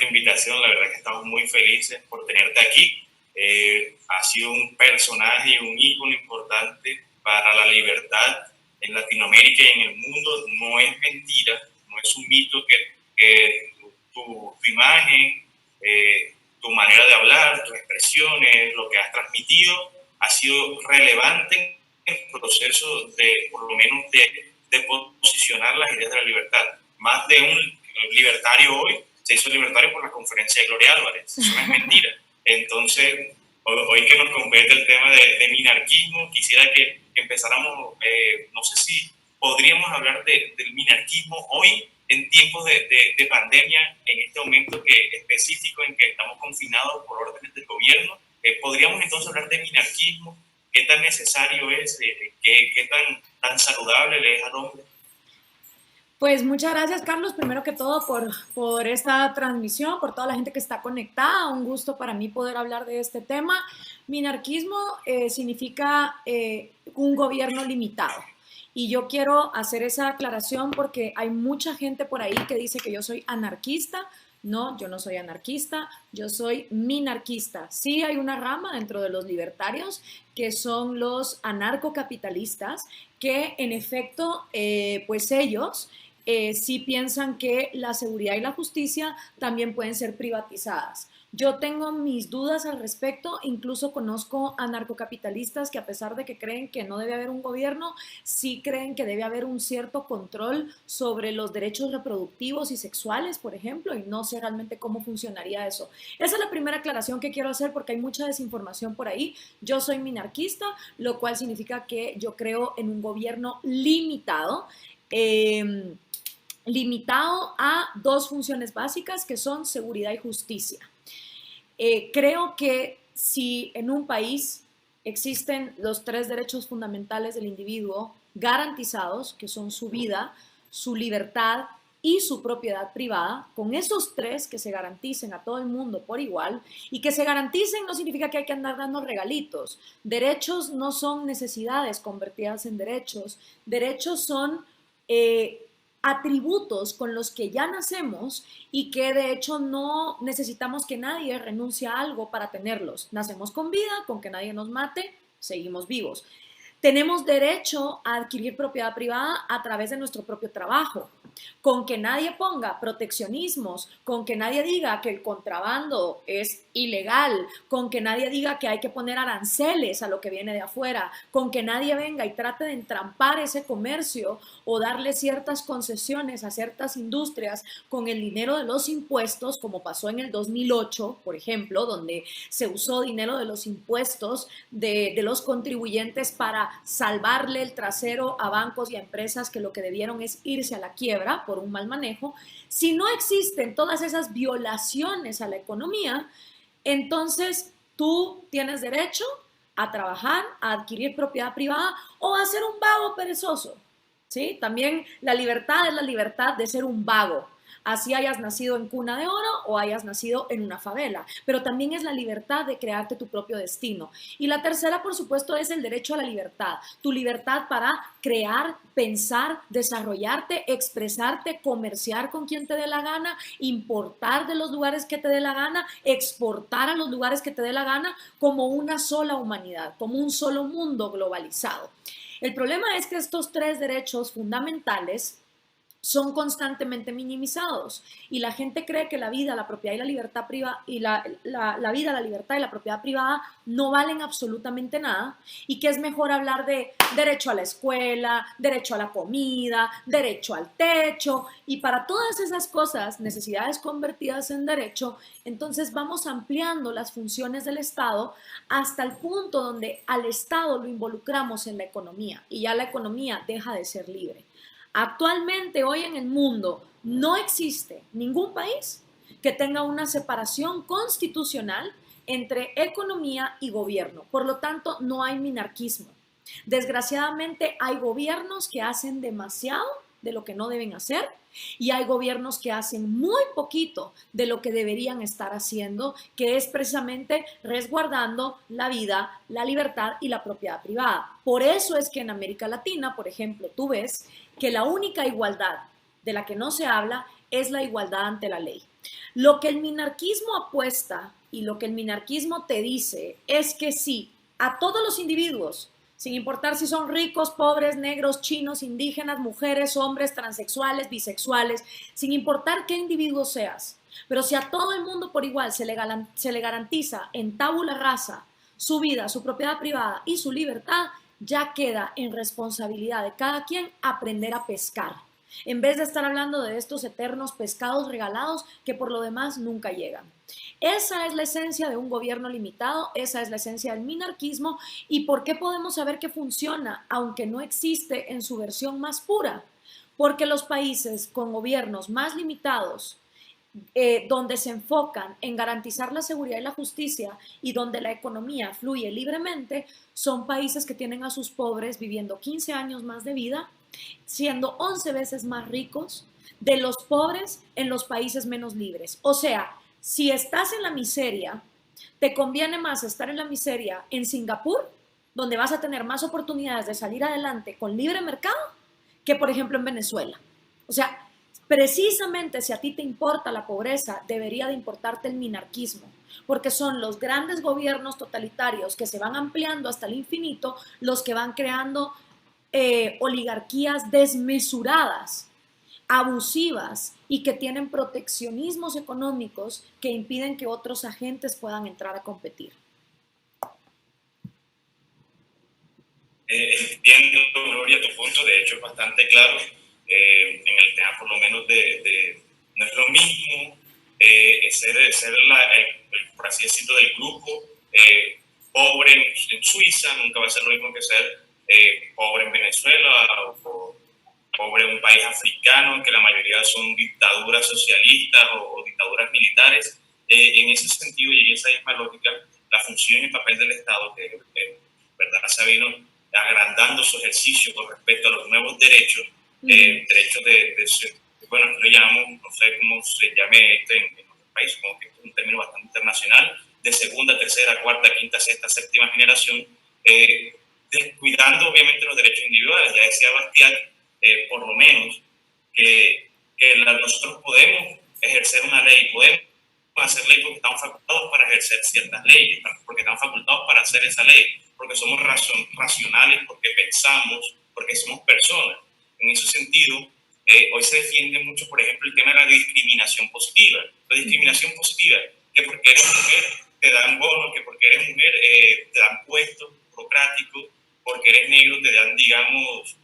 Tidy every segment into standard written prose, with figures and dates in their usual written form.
esta invitación. La verdad que estamos muy felices por tenerte aquí. Has sido un personaje y un ícono importante para la libertad en Latinoamérica y en el mundo. No es mentira, no es un mito que tu imagen, tu manera de hablar, tus expresiones, lo que has transmitido ha sido relevante en el proceso de, por lo menos, de posicionar las ideas de la libertad. Más de un libertario hoy se hizo libertario por la conferencia de Gloria Álvarez. Eso no es mentira. Entonces, hoy que nos compete el tema de minarquismo, quisiera que empezáramos, no sé si podríamos hablar del minarquismo hoy en tiempos de pandemia, en este momento específico en que estamos confinados por órdenes del gobierno. Podríamos entonces hablar de minarquismo, qué tan necesario es, qué tan saludable le es al hombre. Pues muchas gracias, Carlos, primero que todo por esta transmisión, por toda la gente que está conectada. Un gusto para mí poder hablar de este tema. Minarquismo significa un gobierno limitado. Y yo quiero hacer esa aclaración porque hay mucha gente por ahí que dice que yo soy anarquista. No, yo no soy anarquista, yo soy minarquista. Sí hay una rama dentro de los libertarios que son los anarcocapitalistas, que en efecto, pues ellos sí piensan que la seguridad y la justicia también pueden ser privatizadas. Yo tengo mis dudas al respecto, incluso conozco anarcocapitalistas que a pesar de que creen que no debe haber un gobierno, sí creen que debe haber un cierto control sobre los derechos reproductivos y sexuales, por ejemplo, y no sé realmente cómo funcionaría eso. Esa es la primera aclaración que quiero hacer porque hay mucha desinformación por ahí. Yo soy minarquista, lo cual significa que yo creo en un gobierno limitado. Limitado a dos funciones básicas que son seguridad y justicia. Creo que si en un país existen los tres derechos fundamentales del individuo garantizados, que son su vida, su libertad y su propiedad privada, con esos tres que se garanticen a todo el mundo por igual, y que se garanticen no significa que hay que andar dando regalitos. Derechos no son necesidades convertidas en derechos, derechos son atributos con los que ya nacemos y que de hecho no necesitamos que nadie renuncie a algo para tenerlos. Nacemos con vida, con que nadie nos mate, seguimos vivos. Tenemos derecho a adquirir propiedad privada a través de nuestro propio trabajo, con que nadie ponga proteccionismos, con que nadie diga que el contrabando es ilegal, con que nadie diga que hay que poner aranceles a lo que viene de afuera, con que nadie venga y trate de entrampar ese comercio o darle ciertas concesiones a ciertas industrias con el dinero de los impuestos, como pasó en el 2008, por ejemplo, donde se usó dinero de los impuestos de los contribuyentes para salvarle el trasero a bancos y a empresas que lo que debieron es irse a la quiebra por un mal manejo. Si no existen todas esas violaciones a la economía, entonces tú tienes derecho a trabajar, a adquirir propiedad privada o a ser un vago perezoso. ¿Sí? También la libertad es la libertad de ser un vago, así hayas nacido en cuna de oro o hayas nacido en una favela, pero también es la libertad de crearte tu propio destino. Y la tercera, por supuesto, es el derecho a la libertad, tu libertad para crear, pensar, desarrollarte, expresarte, comerciar con quien te dé la gana, importar de los lugares que te dé la gana, exportar a los lugares que te dé la gana, como una sola humanidad, como un solo mundo globalizado. El problema es que estos tres derechos fundamentales son constantemente minimizados y la gente cree que la vida, la propiedad y la libertad privada y la vida, la libertad y la propiedad privada no valen absolutamente nada y que es mejor hablar de derecho a la escuela, derecho a la comida, derecho al techo y para todas esas cosas, necesidades convertidas en derecho, entonces vamos ampliando las funciones del Estado hasta el punto donde al Estado lo involucramos en la economía y ya la economía deja de ser libre. Actualmente, hoy en el mundo, no existe ningún país que tenga una separación constitucional entre economía y gobierno. Por lo tanto, no hay minarquismo. Desgraciadamente, hay gobiernos que hacen demasiado de lo que no deben hacer y hay gobiernos que hacen muy poquito de lo que deberían estar haciendo, que es precisamente resguardando la vida, la libertad y la propiedad privada. Por eso es que en América Latina, por ejemplo, tú ves que la única igualdad de la que no se habla es la igualdad ante la ley. Lo que el minarquismo apuesta y lo que el minarquismo te dice es que sí, a todos los individuos, sin importar si son ricos, pobres, negros, chinos, indígenas, mujeres, hombres, transexuales, bisexuales, sin importar qué individuo seas, pero si a todo el mundo por igual se le garantiza en tabula rasa su vida, su propiedad privada y su libertad, ya queda en responsabilidad de cada quien aprender a pescar, en vez de estar hablando de estos eternos pescados regalados que por lo demás nunca llegan. Esa es la esencia de un gobierno limitado, esa es la esencia del minarquismo. ¿Y por qué podemos saber que funciona, aunque no existe en su versión más pura? Porque los países con gobiernos más limitados, donde se enfocan en garantizar la seguridad y la justicia y donde la economía fluye libremente, son países que tienen a sus pobres viviendo 15 años más de vida, siendo 11 veces más ricos de los pobres en los países menos libres. O sea, si estás en la miseria, te conviene más estar en la miseria en Singapur, donde vas a tener más oportunidades de salir adelante con libre mercado, que por ejemplo en Venezuela. O sea, precisamente si a ti te importa la pobreza, debería de importarte el minarquismo, porque son los grandes gobiernos totalitarios que se van ampliando hasta el infinito los que van creando oligarquías desmesuradas, abusivas y que tienen proteccionismos económicos que impiden que otros agentes puedan entrar a competir. Entiendo, Gloria, tu punto, de hecho es bastante claro, en el tema por lo menos no es lo mismo ser por así decirlo, del grupo pobre en Suiza, nunca va a ser lo mismo que ser pobre en Venezuela o pobre en un país africano, que la mayoría son dictaduras socialistas o dictaduras militares. En ese sentido y en esa misma lógica, la función y el papel del Estado, que verdad se vino agrandando su ejercicio con respecto a los nuevos derechos, derechos bueno, lo llamamos, no sé cómo se llame esto en otros países, como que es un término bastante internacional, de segunda, tercera, cuarta, quinta, sexta, séptima generación, descuidando obviamente los derechos individuales. Ya decía Bastiat, por lo menos, que nosotros podemos ejercer una ley, podemos hacer ley porque estamos facultados para ejercer ciertas leyes, porque estamos facultados para hacer esa ley, porque somos racionales, porque pensamos, porque somos personas. En ese sentido, hoy se defiende mucho, por ejemplo, el tema de la discriminación positiva. La discriminación positiva, que porque eres mujer te dan bonos, que porque eres mujer te dan puestos burocráticos, porque eres negro te dan, digamos,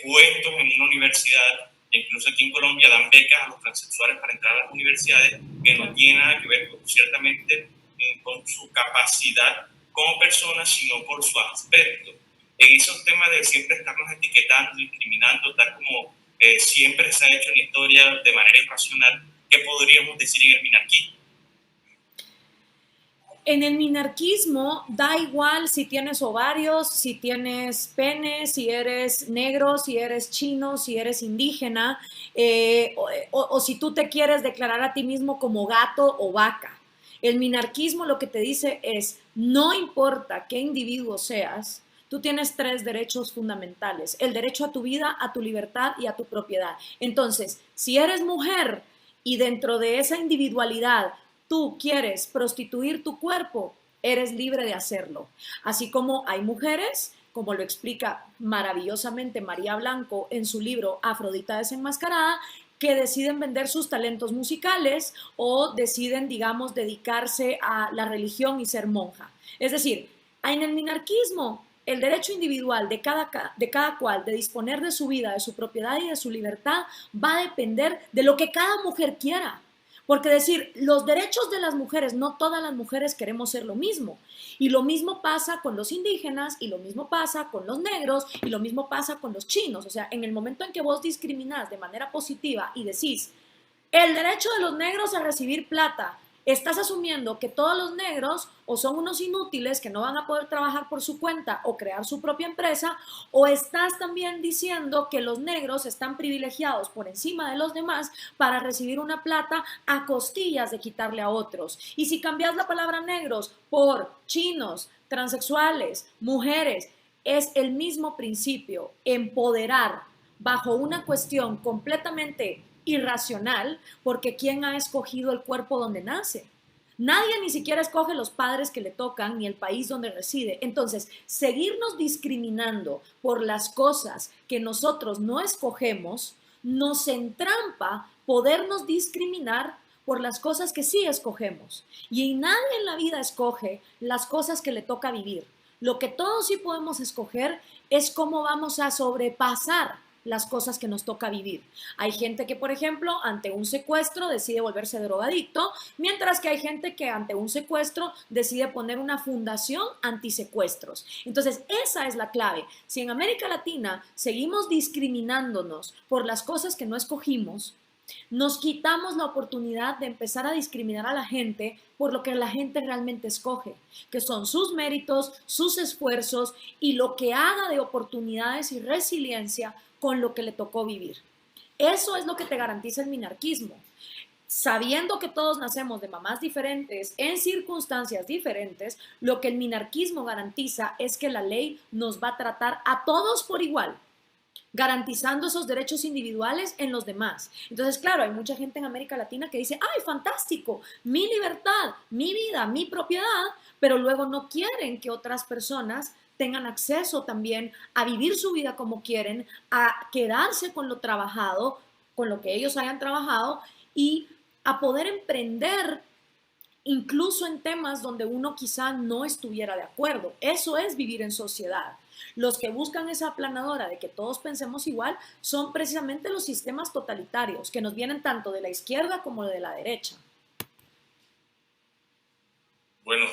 puestos en una universidad. Incluso aquí en Colombia dan becas a los transexuales para entrar a las universidades, que no tiene nada que ver ciertamente con su capacidad como persona, sino por su aspecto. En esos temas de siempre estarnos etiquetando, discriminando, tal como siempre se ha hecho en la historia de manera irracional, ¿qué podríamos decir en el minarquismo? En el minarquismo da igual si tienes ovarios, si tienes pene, si eres negro, si eres chino, si eres indígena, o si tú te quieres declarar a ti mismo como gato o vaca. El minarquismo lo que te dice es, no importa qué individuo seas, tú tienes 3 derechos fundamentales: el derecho a tu vida, a tu libertad y a tu propiedad. Entonces, si eres mujer y dentro de esa individualidad tú quieres prostituir tu cuerpo, eres libre de hacerlo. Así como hay mujeres, como lo explica maravillosamente María Blanco en su libro Afrodita desenmascarada, que deciden vender sus talentos musicales o deciden, digamos, dedicarse a la religión y ser monja. Es decir, en el minarquismo, el derecho individual de cada cual de disponer de su vida, de su propiedad y de su libertad va a depender de lo que cada mujer quiera. Porque decir, los derechos de las mujeres, no todas las mujeres queremos ser lo mismo. Y lo mismo pasa con los indígenas, y lo mismo pasa con los negros, y lo mismo pasa con los chinos. O sea, en el momento en que vos discriminás de manera positiva y decís, el derecho de los negros a recibir plata, estás asumiendo que todos los negros o son unos inútiles que no van a poder trabajar por su cuenta o crear su propia empresa, o estás también diciendo que los negros están privilegiados por encima de los demás para recibir una plata a costillas de quitarle a otros. Y si cambias la palabra negros por chinos, transexuales, mujeres, es el mismo principio: empoderar bajo una cuestión completamente irracional, porque ¿quién ha escogido el cuerpo donde nace? Nadie ni siquiera escoge los padres que le tocan ni el país donde reside. Entonces, seguirnos discriminando por las cosas que nosotros no escogemos nos entrampa podernos discriminar por las cosas que sí escogemos. Y nadie en la vida escoge las cosas que le toca vivir. Lo que todos sí podemos escoger es cómo vamos a sobrepasar las cosas que nos toca vivir. Hay gente que, por ejemplo, ante un secuestro decide volverse drogadicto, mientras que hay gente que ante un secuestro decide poner una fundación antisecuestros. Entonces, esa es la clave. Si en América Latina seguimos discriminándonos por las cosas que no escogimos, nos quitamos la oportunidad de empezar a discriminar a la gente por lo que la gente realmente escoge, que son sus méritos, sus esfuerzos y lo que haga de oportunidades y resiliencia con lo que le tocó vivir. Eso es lo que te garantiza el minarquismo. Sabiendo que todos nacemos de mamás diferentes, en circunstancias diferentes, lo que el minarquismo garantiza es que la ley nos va a tratar a todos por igual, garantizando esos derechos individuales en los demás. Entonces, claro, hay mucha gente en América Latina que dice, ay, fantástico, mi libertad, mi vida, mi propiedad, pero luego no quieren que otras personas tengan acceso también a vivir su vida como quieren, a quedarse con lo trabajado, con lo que ellos hayan trabajado y a poder emprender incluso en temas donde uno quizá no estuviera de acuerdo. Eso es vivir en sociedad. Los que buscan esa aplanadora de que todos pensemos igual son precisamente los sistemas totalitarios, que nos vienen tanto de la izquierda como de la derecha. Bueno,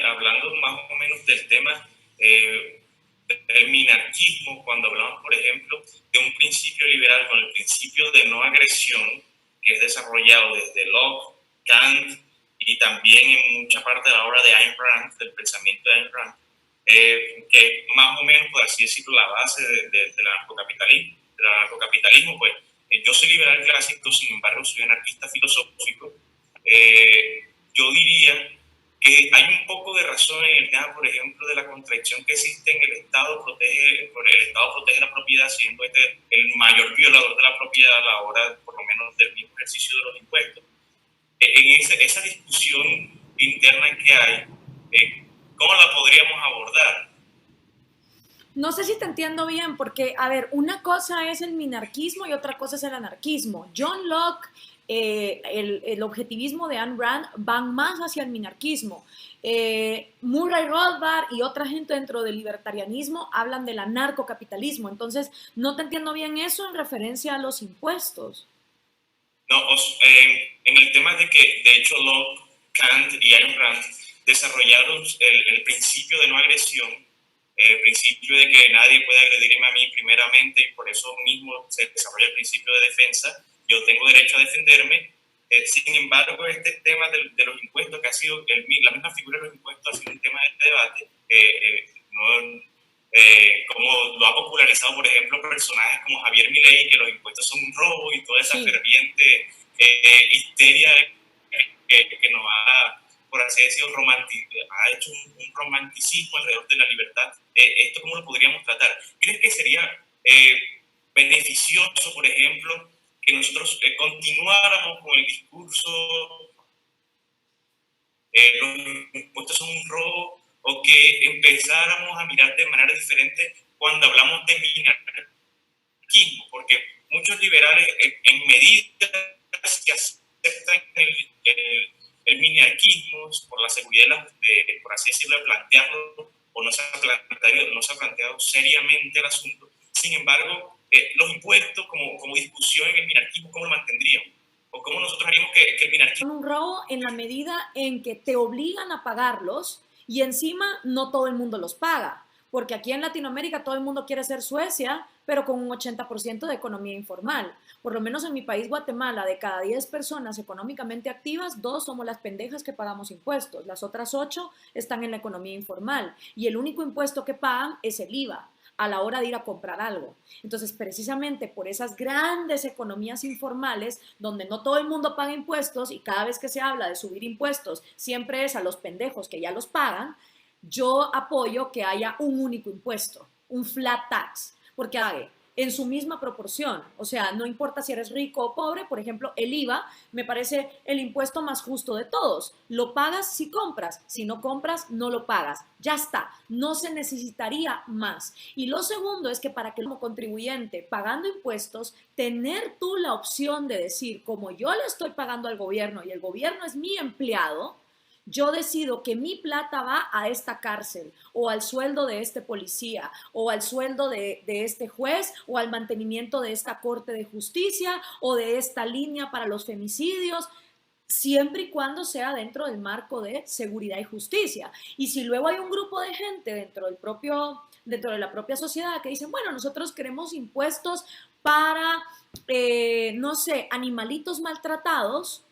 hablando más o menos del tema del minarquismo, cuando hablamos, por ejemplo, de un principio liberal con el principio de no agresión, que es desarrollado desde Locke, Kant y también en mucha parte de la obra de Ayn Rand, del pensamiento de Ayn Rand, que más o menos, por así decirlo, la base del anarcocapitalismo, pues yo soy liberal clásico, sin embargo soy anarquista filosófico. Yo diría que hay un poco de razón en el tema, por ejemplo, de la contradicción que existe en el Estado protege la propiedad, siendo este el mayor violador de la propiedad a la hora, por lo menos, del mismo ejercicio de los impuestos. En esa discusión interna que hay, ¿cómo la podríamos abordar? No sé si te entiendo bien, porque, a ver, una cosa es el minarquismo y otra cosa es el anarquismo. John Locke, el objetivismo de Ayn Rand van más hacia el minarquismo. Murray Rothbard y otra gente dentro del libertarianismo hablan del anarcocapitalismo. Entonces, no te entiendo bien eso en referencia a los impuestos. No, en el tema de que, de hecho, Locke, Kant y Ayn Rand desarrollaron el principio de no agresión, el principio de que nadie puede agredirme a mí primeramente, y por eso mismo se desarrolla el principio de defensa. Yo tengo derecho a defenderme. Sin embargo, este tema de los impuestos, que ha sido la misma figura de los impuestos, ha sido un tema de este debate, como lo ha popularizado, por ejemplo, personajes como Javier Milei, que los impuestos son un robo, y toda esa ferviente histeria que nos ha, por así decirlo, ha hecho un romanticismo alrededor de la libertad. ¿Esto cómo lo podríamos tratar? ¿Crees que sería beneficioso, por ejemplo, que nosotros continuáramos con el discurso los impuestos son un robo, o que empezáramos a mirar de manera diferente cuando hablamos de minarquismo? Porque muchos liberales en medida que aceptan el minarquismo por la seguridad por así decirlo, de plantearlo, o no se ha planteado seriamente el asunto. Sin embargo, los impuestos como discusión en el minarquismo, ¿cómo lo mantendríamos? ¿O cómo nosotros haríamos que el minarquismo... Un robo en la medida en que te obligan a pagarlos y encima no todo el mundo los paga. Porque aquí en Latinoamérica todo el mundo quiere ser Suecia, pero con un 80% de economía informal. Por lo menos en mi país, Guatemala, de cada 10 personas económicamente activas, 2 somos las pendejas que pagamos impuestos. Las otras 8 están en la economía informal. Y el único impuesto que pagan es el IVA a la hora de ir a comprar algo. Entonces, precisamente por esas grandes economías informales, donde no todo el mundo paga impuestos y cada vez que se habla de subir impuestos, siempre es a los pendejos que ya los pagan, yo apoyo que haya un único impuesto, un flat tax, porque en su misma proporción. O sea, no importa si eres rico o pobre, por ejemplo, el IVA me parece el impuesto más justo de todos. Lo pagas si compras, si no compras, no lo pagas. Ya está, no se necesitaría más. Y lo segundo es que para que como contribuyente, pagando impuestos, tener tú la opción de decir, como yo le estoy pagando al gobierno y el gobierno es mi empleado, yo decido que mi plata va a esta cárcel o al sueldo de este policía o al sueldo de este juez o al mantenimiento de esta corte de justicia o de esta línea para los femicidios, siempre y cuando sea dentro del marco de seguridad y justicia. Y si luego hay un grupo de gente dentro de la propia sociedad que dicen, bueno, nosotros queremos impuestos para, no sé, animalitos maltratados,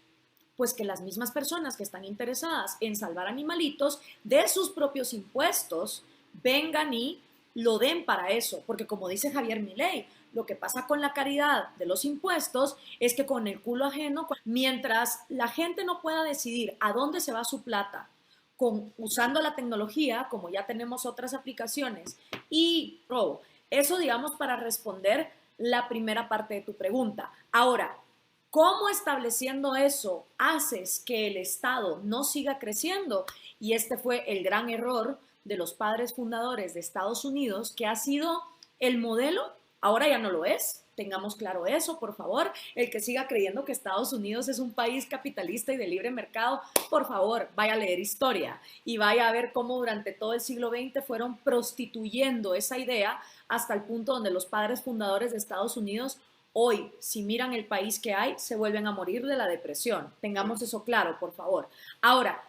pues que las mismas personas que están interesadas en salvar animalitos de sus propios impuestos vengan y lo den para eso, porque como dice Javier Milei, lo que pasa con la caridad de los impuestos es que con el culo ajeno, mientras la gente no pueda decidir a dónde se va su plata, usando la tecnología, como ya tenemos otras aplicaciones, y eso digamos para responder la primera parte de tu pregunta. Ahora, ¿cómo estableciendo eso haces que el Estado no siga creciendo? Y este fue el gran error de los padres fundadores de Estados Unidos, que ha sido el modelo, ahora ya no lo es, tengamos claro eso, por favor. El que siga creyendo que Estados Unidos es un país capitalista y de libre mercado, por favor, vaya a leer historia y vaya a ver cómo durante todo el siglo XX fueron prostituyendo esa idea hasta el punto donde los padres fundadores de Estados Unidos hoy, si miran el país que hay, se vuelven a morir de la depresión. Tengamos eso claro, por favor. Ahora,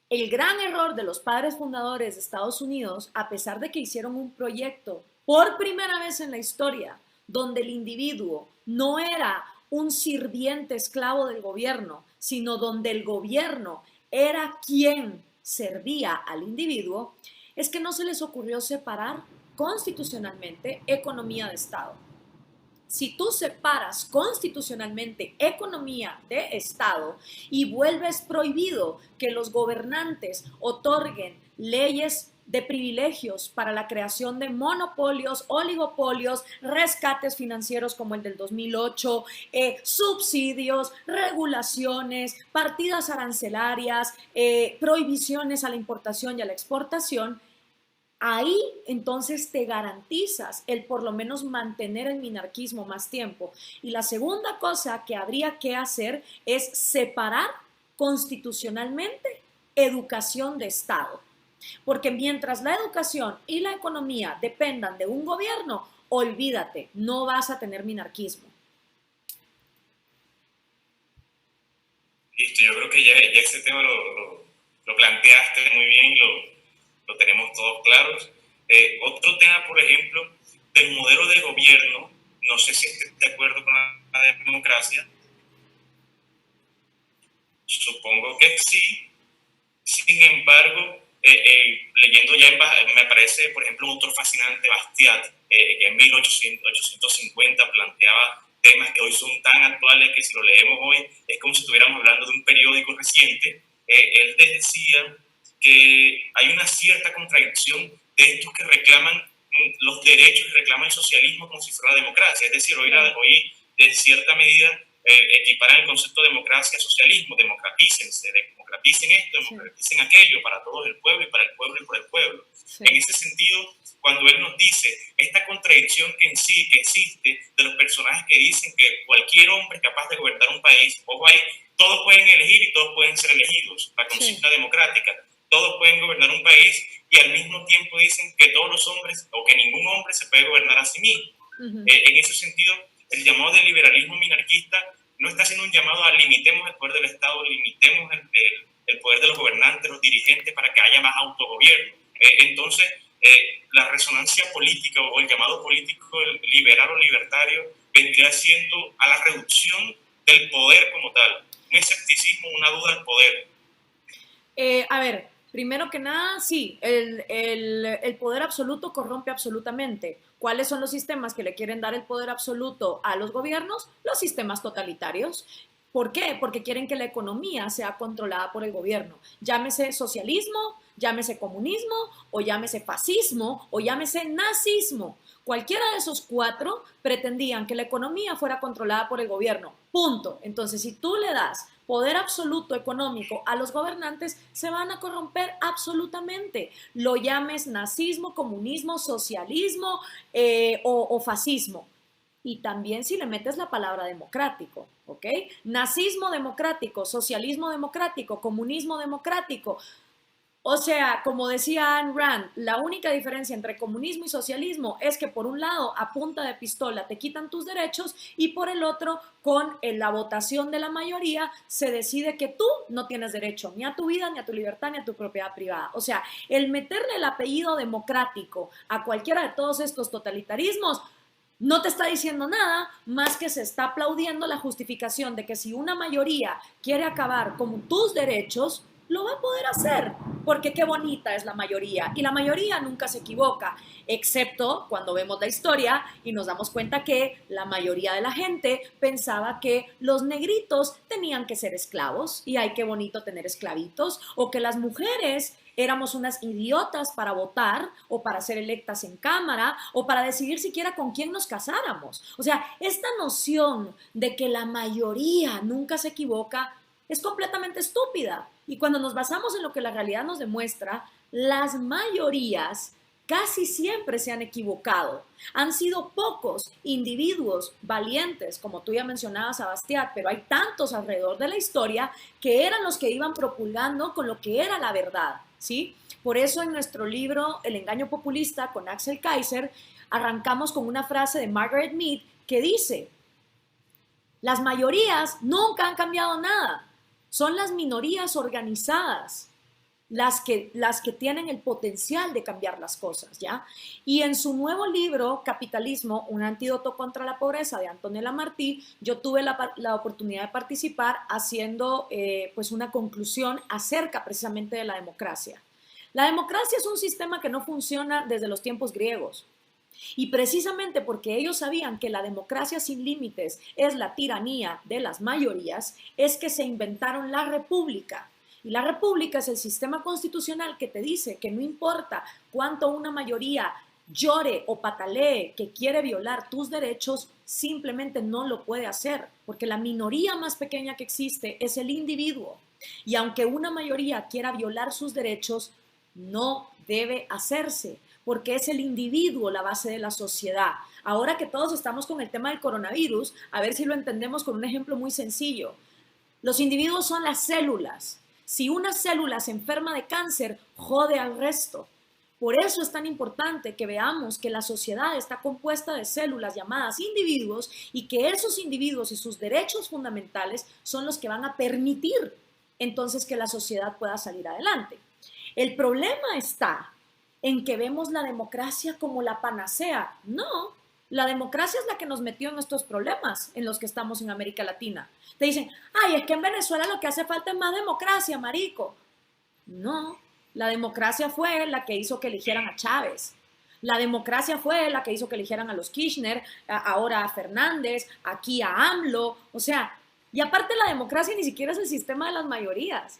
el gran error de los padres fundadores de Estados Unidos, a pesar de que hicieron un proyecto por primera vez en la historia, donde el individuo no era un sirviente esclavo del gobierno, sino donde el gobierno era quien servía al individuo, es que no se les ocurrió separar constitucionalmente economía de Estado. Si tú separas constitucionalmente economía de Estado y vuelves prohibido que los gobernantes otorguen leyes de privilegios para la creación de monopolios, oligopolios, rescates financieros como el del 2008, subsidios, regulaciones, partidas arancelarias, prohibiciones a la importación y a la exportación, ahí entonces te garantizas el por lo menos mantener el minarquismo más tiempo. Y la segunda cosa que habría que hacer es separar constitucionalmente educación de Estado. Porque mientras la educación y la economía dependan de un gobierno, olvídate, no vas a tener minarquismo. Listo, yo creo que ya ese tema lo planteaste muy bien y lo tenemos todos claros. Otro tema, por ejemplo, del modelo de gobierno, no sé si estés de acuerdo con la democracia, supongo que sí. Sin embargo, leyendo ya me parece, por ejemplo, otro fascinante, Bastiat, que en 1850 planteaba temas que hoy son tan actuales que si lo leemos hoy es como si estuviéramos hablando de un periódico reciente. Él decía que hay una cierta contradicción de estos que reclaman los derechos y reclaman el socialismo como si fuera la democracia. Es decir, hoy de cierta medida equiparan el concepto de democracia a socialismo, democraticen esto, democraticen aquello, para todos el pueblo y para el pueblo y por el pueblo. Sí. En ese sentido, cuando él nos dice esta contradicción que existe de los personajes que dicen que cualquier hombre es capaz de gobernar un país, ojo ahí, todos pueden elegir y todos pueden ser elegidos, la consigna democrática, todos pueden gobernar un país y al mismo tiempo dicen que todos los hombres o que ningún hombre se puede gobernar a sí mismo. En ese sentido, el llamado del liberalismo minarquista no está haciendo un llamado a limitemos el poder del Estado, limitemos el poder de los gobernantes, los dirigentes, para que haya más autogobierno. Entonces, la resonancia política o el llamado político liberal o libertario vendría siendo a la reducción del poder como tal, un escepticismo, una duda del poder. A ver, primero que nada, sí, el poder absoluto corrompe absolutamente. ¿Cuáles son los sistemas que le quieren dar el poder absoluto a los gobiernos? Los sistemas totalitarios. ¿Por qué? Porque quieren que la economía sea controlada por el gobierno. Llámese socialismo, llámese comunismo, o llámese fascismo, o llámese nazismo. Cualquiera de esos cuatro pretendían que la economía fuera controlada por el gobierno. Punto. Entonces, si tú le das poder absoluto económico a los gobernantes, se van a corromper absolutamente. Lo llames nazismo, comunismo, socialismo o fascismo. Y también si le metes la palabra democrático, ¿ok? Nazismo democrático, socialismo democrático, comunismo democrático. O sea, como decía Ayn Rand, la única diferencia entre comunismo y socialismo es que por un lado, a punta de pistola te quitan tus derechos y por el otro, con la votación de la mayoría, se decide que tú no tienes derecho ni a tu vida, ni a tu libertad, ni a tu propiedad privada. O sea, el meterle el apellido democrático a cualquiera de todos estos totalitarismos no te está diciendo nada más que se está aplaudiendo la justificación de que si una mayoría quiere acabar con tus derechos, lo va a poder hacer, porque qué bonita es la mayoría, y la mayoría nunca se equivoca, excepto cuando vemos la historia y nos damos cuenta que la mayoría de la gente pensaba que los negritos tenían que ser esclavos, y ay, qué bonito tener esclavitos, o que las mujeres éramos unas idiotas para votar o para ser electas en cámara o para decidir siquiera con quién nos casáramos. O sea, esta noción de que la mayoría nunca se equivoca es completamente estúpida. Y cuando nos basamos en lo que la realidad nos demuestra, las mayorías casi siempre se han equivocado. Han sido pocos individuos valientes, como tú ya mencionabas, Sebastián, pero hay tantos alrededor de la historia que eran los que iban propulgando con lo que era la verdad, ¿sí? Por eso en nuestro libro El engaño populista con Axel Kaiser arrancamos con una frase de Margaret Mead que dice: las mayorías nunca han cambiado nada. Son las minorías organizadas las que tienen el potencial de cambiar las cosas, ¿ya? Y en su nuevo libro, Capitalismo, un antídoto contra la pobreza, de Antonella Martí, yo tuve la oportunidad de participar haciendo pues una conclusión acerca precisamente de la democracia. La democracia es un sistema que no funciona desde los tiempos griegos. Y precisamente porque ellos sabían que la democracia sin límites es la tiranía de las mayorías, es que se inventaron la república. Y la república es el sistema constitucional que te dice que no importa cuánto una mayoría llore o patalee que quiere violar tus derechos, simplemente no lo puede hacer, porque la minoría más pequeña que existe es el individuo. Y aunque una mayoría quiera violar sus derechos, no debe hacerse, porque es el individuo la base de la sociedad. Ahora que todos estamos con el tema del coronavirus, a ver si lo entendemos con un ejemplo muy sencillo. Los individuos son las células. Si una célula se enferma de cáncer, jode al resto. Por eso es tan importante que veamos que la sociedad está compuesta de células llamadas individuos y que esos individuos y sus derechos fundamentales son los que van a permitir entonces que la sociedad pueda salir adelante. El problema está en que vemos la democracia como la panacea. No, la democracia es la que nos metió en estos problemas en los que estamos en América Latina. Te dicen, ay, es que en Venezuela lo que hace falta es más democracia, marico. No, la democracia fue la que hizo que eligieran a Chávez. La democracia fue la que hizo que eligieran a los Kirchner, ahora a Fernández, aquí a AMLO. O sea, y aparte la democracia ni siquiera es el sistema de las mayorías.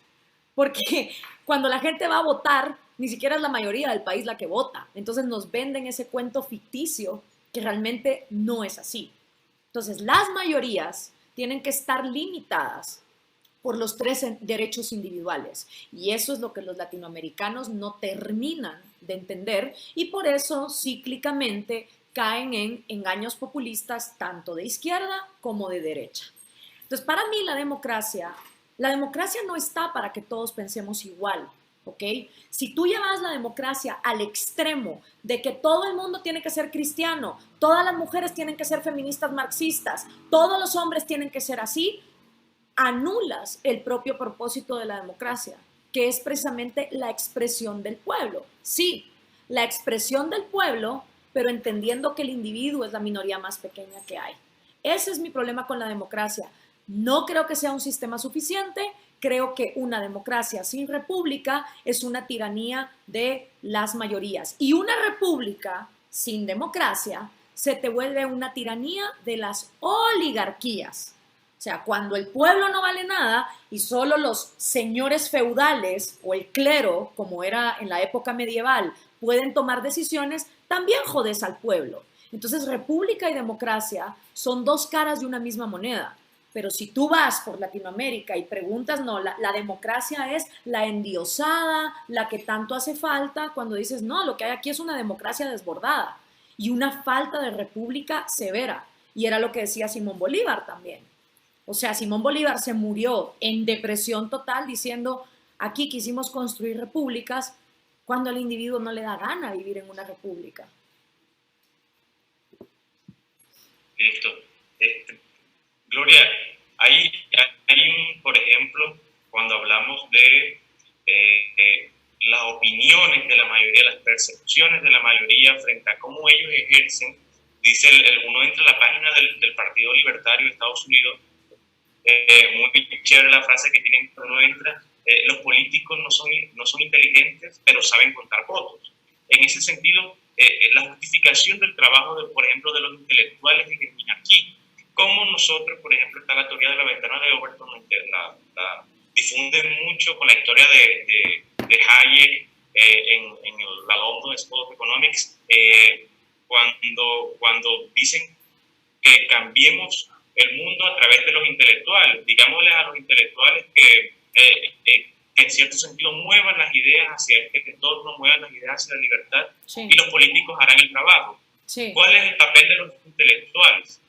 Porque cuando la gente va a votar, ni siquiera es la mayoría del país la que vota. Entonces nos venden ese cuento ficticio que realmente no es así. Entonces las mayorías tienen que estar limitadas por los 3 derechos individuales. Y eso es lo que los latinoamericanos no terminan de entender y por eso cíclicamente caen en engaños populistas tanto de izquierda como de derecha. Entonces para mí la democracia no está para que todos pensemos igual, ¿ok? Si tú llevas la democracia al extremo de que todo el mundo tiene que ser cristiano, todas las mujeres tienen que ser feministas marxistas, todos los hombres tienen que ser así, anulas el propio propósito de la democracia, que es precisamente la expresión del pueblo. Sí, la expresión del pueblo, pero entendiendo que el individuo es la minoría más pequeña que hay. Ese es mi problema con la democracia. No creo que sea un sistema suficiente, creo que una democracia sin república es una tiranía de las mayorías. Y una república sin democracia se te vuelve una tiranía de las oligarquías. O sea, cuando el pueblo no vale nada y solo los señores feudales o el clero, como era en la época medieval, pueden tomar decisiones, también jodes al pueblo. Entonces, república y democracia son dos caras de una misma moneda. Pero si tú vas por Latinoamérica y preguntas, no, la democracia es la endiosada, la que tanto hace falta, cuando dices, no, lo que hay aquí es una democracia desbordada y una falta de república severa. Y era lo que decía Simón Bolívar también. O sea, Simón Bolívar se murió en depresión total diciendo, aquí quisimos construir repúblicas cuando al individuo no le da gana vivir en una república. Listo. Gloria, por ejemplo, cuando hablamos de las opiniones de la mayoría, las percepciones de la mayoría frente a cómo ellos ejercen, dice uno entra a la página del Partido Libertario de Estados Unidos, muy chévere la frase que tienen cuando uno entra, los políticos no son inteligentes, pero saben contar votos. En ese sentido, la justificación del trabajo, por ejemplo, de los intelectuales en aquí, como nosotros, por ejemplo, está la teoría de la ventana de Overton, la difunden mucho con la historia de Hayek en la London School of Economics, cuando dicen que cambiemos el mundo a través de los intelectuales. Digámosles a los intelectuales que en cierto sentido muevan las ideas hacia este entorno, muevan las ideas hacia la libertad, sí, y los políticos harán el trabajo. Sí. ¿Cuál es el papel de los intelectuales?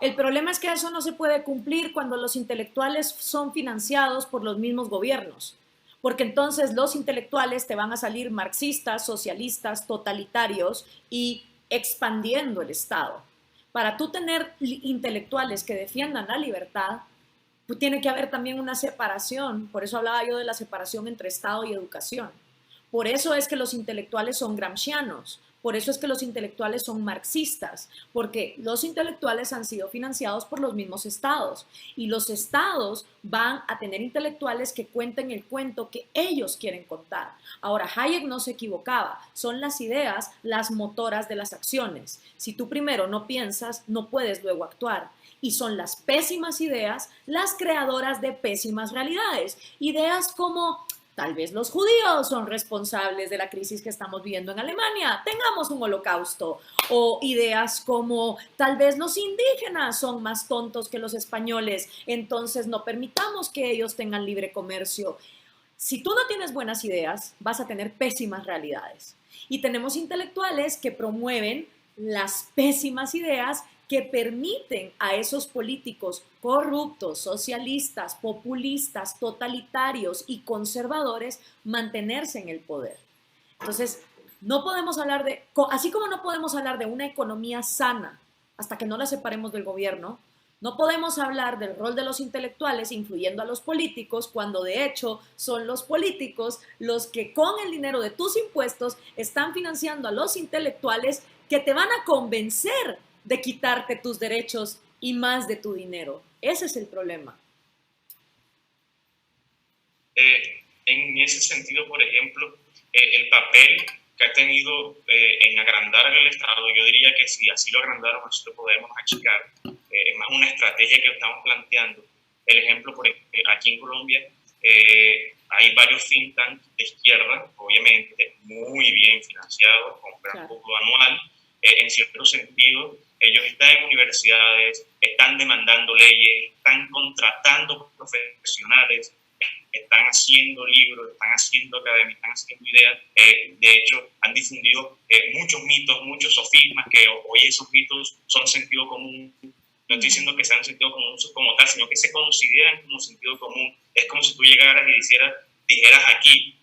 El problema es que eso no se puede cumplir cuando los intelectuales son financiados por los mismos gobiernos, porque entonces los intelectuales te van a salir marxistas, socialistas, totalitarios y expandiendo el Estado. Para tú tener intelectuales que defiendan la libertad, pues tiene que haber también una separación. Por eso hablaba yo de la separación entre Estado y educación. Por eso es que los intelectuales son gramscianos. Por eso es que los intelectuales son marxistas, porque los intelectuales han sido financiados por los mismos estados y los estados van a tener intelectuales que cuenten el cuento que ellos quieren contar. Ahora, Hayek no se equivocaba, son las ideas las motoras de las acciones. Si tú primero no piensas, no puedes luego actuar. Y son las pésimas ideas las creadoras de pésimas realidades. Ideas como... Tal vez los judíos son responsables de la crisis que estamos viviendo en Alemania. Tengamos un holocausto. O ideas como tal vez los indígenas son más tontos que los españoles. Entonces no permitamos que ellos tengan libre comercio. Si tú no tienes buenas ideas, vas a tener pésimas realidades. Y tenemos intelectuales que promueven las pésimas ideas que permiten a esos políticos corruptos, socialistas, populistas, totalitarios y conservadores mantenerse en el poder. Entonces, no podemos hablar de, así como no podemos hablar de una economía sana hasta que no la separemos del gobierno, no podemos hablar del rol de los intelectuales incluyendo a los políticos cuando de hecho son los políticos los que con el dinero de tus impuestos están financiando a los intelectuales que te van a convencer de quitarte tus derechos y más de tu dinero. Ese es el problema. En ese sentido, por ejemplo, el papel que ha tenido en agrandar el Estado, yo diría que si así lo agrandaron, así lo podemos achicar. Es más una estrategia que estamos planteando. El ejemplo, aquí en Colombia, hay varios think tanks de izquierda, obviamente, muy bien financiados, con gran costo anual. En cierto sentido, ellos están en universidades, están demandando leyes, están contratando profesionales, están haciendo libros, están haciendo academias, están haciendo ideas. De hecho, han difundido muchos mitos, muchos sofismas, que hoy esos mitos son sentido común. No estoy diciendo que sean sentido común como tal, sino que se consideran como sentido común. Es como si tú llegaras y dijeras aquí,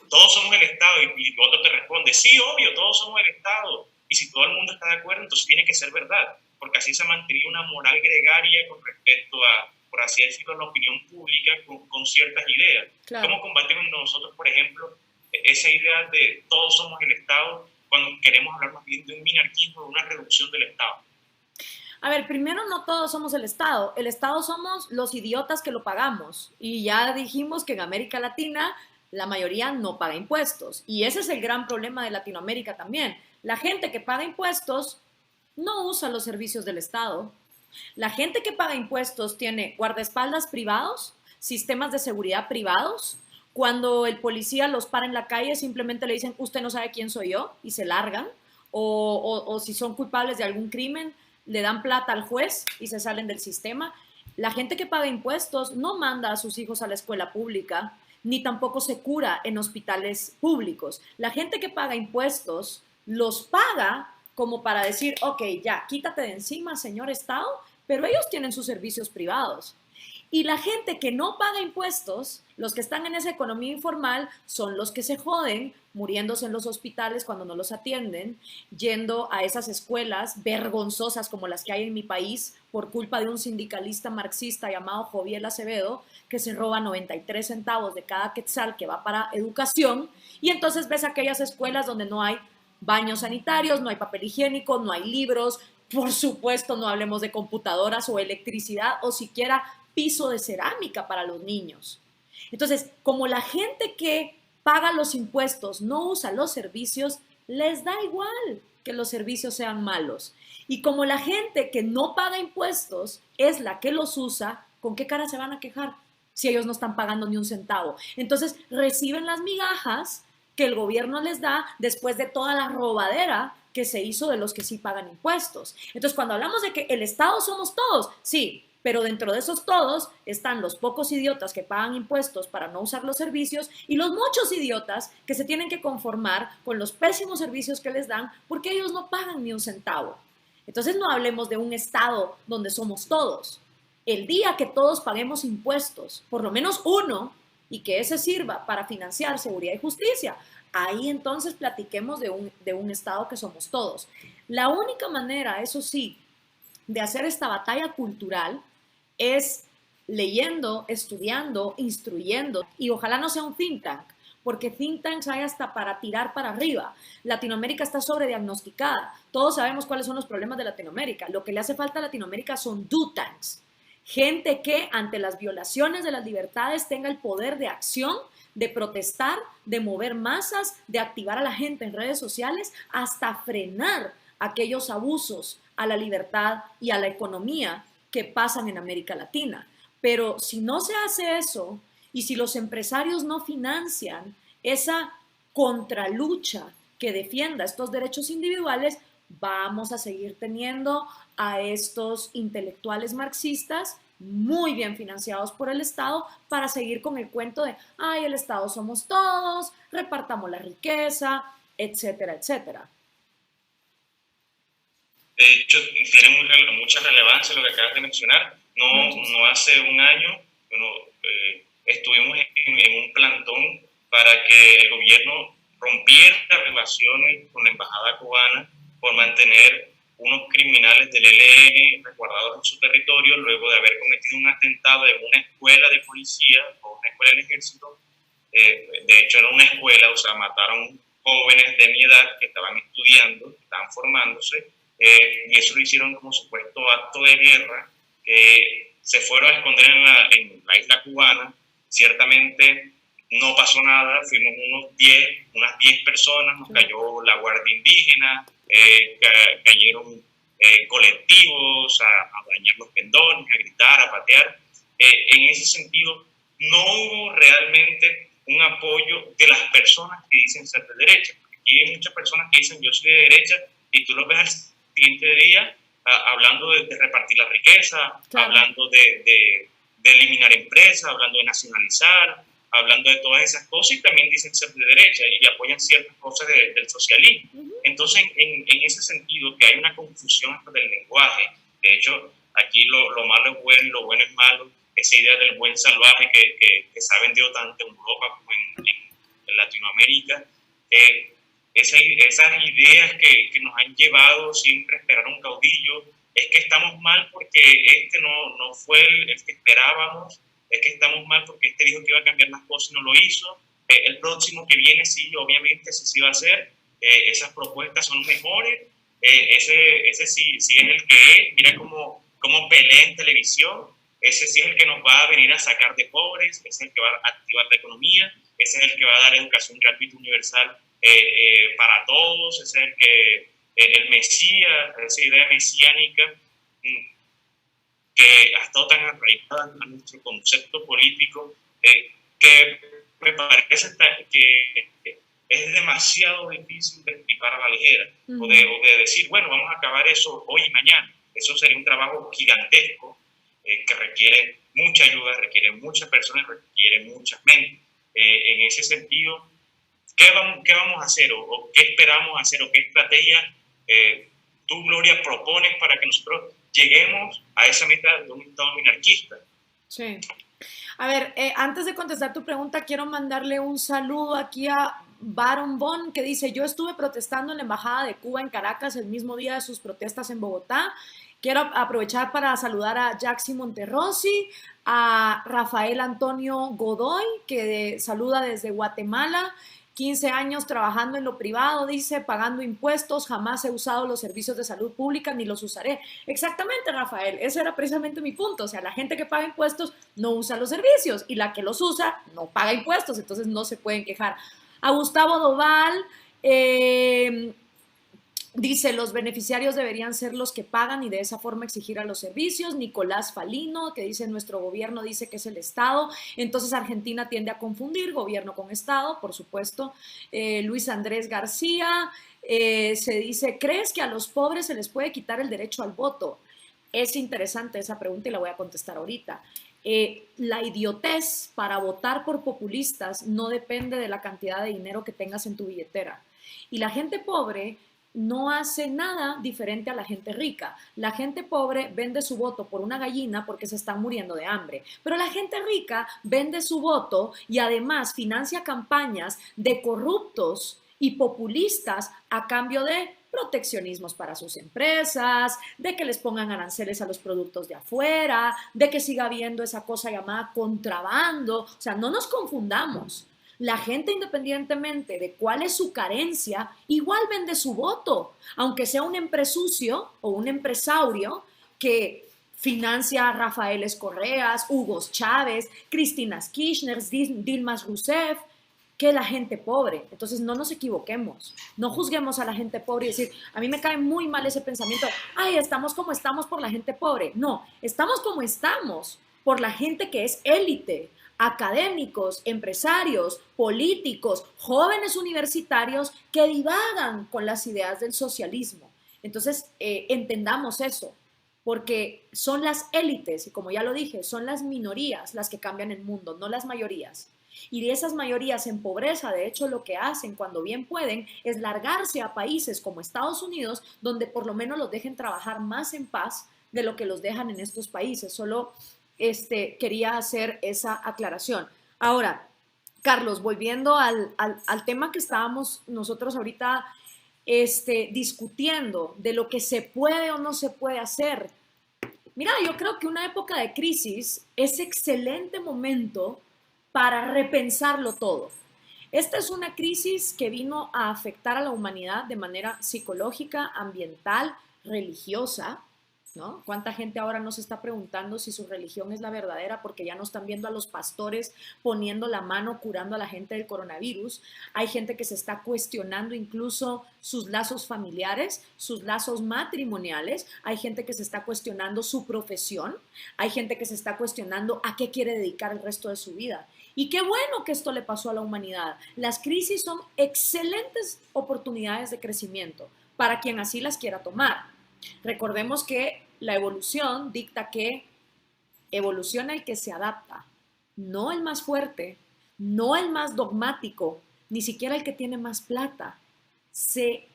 todos somos el Estado, y otro te responde, sí, obvio, todos somos el Estado. Y si todo el mundo está de acuerdo, entonces tiene que ser verdad, porque así se mantiene una moral gregaria con respecto a, por así decirlo, la opinión pública con ciertas ideas. Claro. ¿Cómo combatimos nosotros, por ejemplo, esa idea de todos somos el Estado cuando queremos hablar más bien de un minarquismo, de una reducción del Estado? A ver, primero no todos somos el Estado somos los idiotas que lo pagamos, y ya dijimos que en América Latina la mayoría no paga impuestos, y ese es el gran problema de Latinoamérica también. La gente que paga impuestos no usa los servicios del Estado. La gente que paga impuestos tiene guardaespaldas privados, sistemas de seguridad privados. Cuando el policía los para en la calle, simplemente le dicen, usted no sabe quién soy yo, y se largan. O si son culpables de algún crimen, le dan plata al juez y se salen del sistema. La gente que paga impuestos no manda a sus hijos a la escuela pública, ni tampoco se cura en hospitales públicos. La gente que paga impuestos los paga como para decir, ok, ya, quítate de encima, señor Estado, pero ellos tienen sus servicios privados. Y la gente que no paga impuestos, los que están en esa economía informal, son los que se joden, muriéndose en los hospitales cuando no los atienden, yendo a esas escuelas vergonzosas como las que hay en mi país por culpa de un sindicalista marxista llamado Joviel Acevedo, que se roba 93 centavos de cada quetzal que va para educación, y entonces ves aquellas escuelas donde no hay baños sanitarios, no hay papel higiénico, no hay libros, por supuesto no hablemos de computadoras o electricidad o siquiera piso de cerámica para los niños. Entonces, como la gente que paga los impuestos no usa los servicios, les da igual que los servicios sean malos. Y como la gente que no paga impuestos es la que los usa, ¿con qué cara se van a quejar si ellos no están pagando ni un centavo? Entonces, reciben las migajas que el gobierno les da después de toda la robadera que se hizo de los que sí pagan impuestos. Entonces, cuando hablamos de que el Estado somos todos, sí, pero dentro de esos todos están los pocos idiotas que pagan impuestos para no usar los servicios y los muchos idiotas que se tienen que conformar con los pésimos servicios que les dan porque ellos no pagan ni un centavo. Entonces no hablemos de un Estado donde somos todos. El día que todos paguemos impuestos, por lo menos uno, y que ese sirva para financiar seguridad y justicia, ahí entonces platiquemos de un Estado que somos todos. La única manera, eso sí, de hacer esta batalla cultural es leyendo, estudiando, instruyendo, y ojalá no sea un think tank, porque think tanks hay hasta para tirar para arriba. Latinoamérica está sobrediagnosticada. Todos sabemos cuáles son los problemas de Latinoamérica. Lo que le hace falta a Latinoamérica son do tanks. Gente que ante las violaciones de las libertades tenga el poder de acción, de protestar, de mover masas, de activar a la gente en redes sociales, hasta frenar aquellos abusos a la libertad y a la economía que pasan en América Latina. Pero si no se hace eso y si los empresarios no financian esa contralucha que defienda estos derechos individuales, vamos a seguir teniendo a estos intelectuales marxistas muy bien financiados por el Estado para seguir con el cuento de, ay, el Estado somos todos, repartamos la riqueza, etcétera, etcétera. De hecho, tiene mucha relevancia lo que acabas de mencionar. No hace un año, bueno, estuvimos en un plantón para que el gobierno rompiera relaciones con la embajada cubana por mantener unos criminales del ELN resguardados en su territorio luego de haber cometido un atentado en una escuela de policía o una escuela del ejército. De hecho, era una escuela, o sea, mataron jóvenes de mi edad que estaban estudiando, que estaban formándose, y eso lo hicieron como supuesto acto de guerra, que se fueron a esconder en la isla cubana. Ciertamente no pasó nada, fuimos unas 10 personas, nos cayó la Guardia Indígena, cayeron colectivos a dañar los pendones, a gritar, a patear. En ese sentido, no hubo realmente un apoyo de las personas que dicen ser de derecha, porque aquí hay muchas personas que dicen yo soy de derecha y tú los ves al siguiente día hablando de repartir la riqueza, claro, hablando de eliminar empresas, hablando de nacionalizar, hablando de todas esas cosas, y también dicen ser de derecha y apoyan ciertas cosas del socialismo. Entonces, en ese sentido, que hay una confusión del lenguaje. De hecho, aquí lo malo es bueno y lo bueno es malo. Esa idea del buen salvaje que se ha vendido tanto en Europa como en Latinoamérica, esas ideas que nos han llevado siempre a esperar un caudillo, es que estamos mal porque este no fue el que esperábamos, es que estamos mal porque este dijo que iba a cambiar las cosas y no lo hizo, el próximo que viene sí, obviamente ese sí va a ser, esas propuestas son mejores, ese sí es el que es, mira cómo pelea en televisión, ese sí es el que nos va a venir a sacar de pobres, ese es el que va a activar la economía, ese es el que va a dar educación gratuita universal para todos, ese es el Mesías, esa idea mesiánica. que ha estado tan arraigada a nuestro concepto político, que me parece que es demasiado difícil de explicar a la ligera, o de decir, bueno, vamos a acabar eso hoy y mañana. Eso sería un trabajo gigantesco que requiere mucha ayuda, requiere muchas personas, requiere muchas mentes. En ese sentido, ¿qué vamos a hacer o qué esperamos hacer o qué estrategia tú, Gloria, propones para que nosotros lleguemos a esa meta de un Estado minarquista? Sí. A ver, antes de contestar tu pregunta, quiero mandarle un saludo aquí a Baron Bon, que dice, yo estuve protestando en la Embajada de Cuba en Caracas el mismo día de sus protestas en Bogotá. Quiero aprovechar para saludar a Jaxi Monterrosi, a Rafael Antonio Godoy, que saluda desde Guatemala. 15 años trabajando en lo privado, dice, pagando impuestos, jamás he usado los servicios de salud pública ni los usaré. Exactamente, Rafael, ese era precisamente mi punto. O sea, la gente que paga impuestos no usa los servicios y la que los usa no paga impuestos, entonces no se pueden quejar. A Gustavo Doval, dice, los beneficiarios deberían ser los que pagan y de esa forma exigir a los servicios. Nicolás Falino, que dice, nuestro gobierno dice que es el Estado. Entonces Argentina tiende a confundir gobierno con Estado, por supuesto. Luis Andrés García, se dice, ¿crees que a los pobres se les puede quitar el derecho al voto? Es interesante esa pregunta y la voy a contestar ahorita. La idiotez para votar por populistas no depende de la cantidad de dinero que tengas en tu billetera. Y la gente pobre no hace nada diferente a la gente rica. La gente pobre vende su voto por una gallina porque se están muriendo de hambre, pero la gente rica vende su voto y además financia campañas de corruptos y populistas a cambio de proteccionismos para sus empresas, de que les pongan aranceles a los productos de afuera, de que siga habiendo esa cosa llamada contrabando. O sea, no nos confundamos. La gente, independientemente de cuál es su carencia, igual vende su voto, aunque sea un empresucio o un empresario que financia a Rafael Correas, Hugo Chávez, Cristina Kirchner, Dilma Rousseff, que la gente pobre. Entonces no nos equivoquemos, no juzguemos a la gente pobre y decir, a mí me cae muy mal ese pensamiento, ay, estamos como estamos por la gente pobre. No, estamos como estamos por la gente que es élite, académicos, empresarios, políticos, jóvenes universitarios que divagan con las ideas del socialismo. Entonces, entendamos eso, porque son las élites, y como ya lo dije, son las minorías las que cambian el mundo, no las mayorías. Y de esas mayorías en pobreza, de hecho, lo que hacen cuando bien pueden es largarse a países como Estados Unidos, donde por lo menos los dejen trabajar más en paz de lo que los dejan en estos países. Solo quería hacer esa aclaración. Ahora, Carlos, volviendo al tema que estábamos nosotros ahorita discutiendo de lo que se puede o no se puede hacer. Mira, yo creo que una época de crisis es excelente momento para repensarlo todo. Esta es una crisis que vino a afectar a la humanidad de manera psicológica, ambiental, religiosa, ¿no? ¿Cuánta gente ahora nos está preguntando si su religión es la verdadera porque ya no están viendo a los pastores poniendo la mano curando a la gente del coronavirus? Hay gente que se está cuestionando incluso sus lazos familiares, sus lazos matrimoniales. Hay gente que se está cuestionando su profesión. Hay gente que se está cuestionando a qué quiere dedicar el resto de su vida. Y qué bueno que esto le pasó a la humanidad. Las crisis son excelentes oportunidades de crecimiento para quien así las quiera tomar. Recordemos que la evolución dicta que evoluciona el que se adapta, no el más fuerte, no el más dogmático, ni siquiera el que tiene más plata,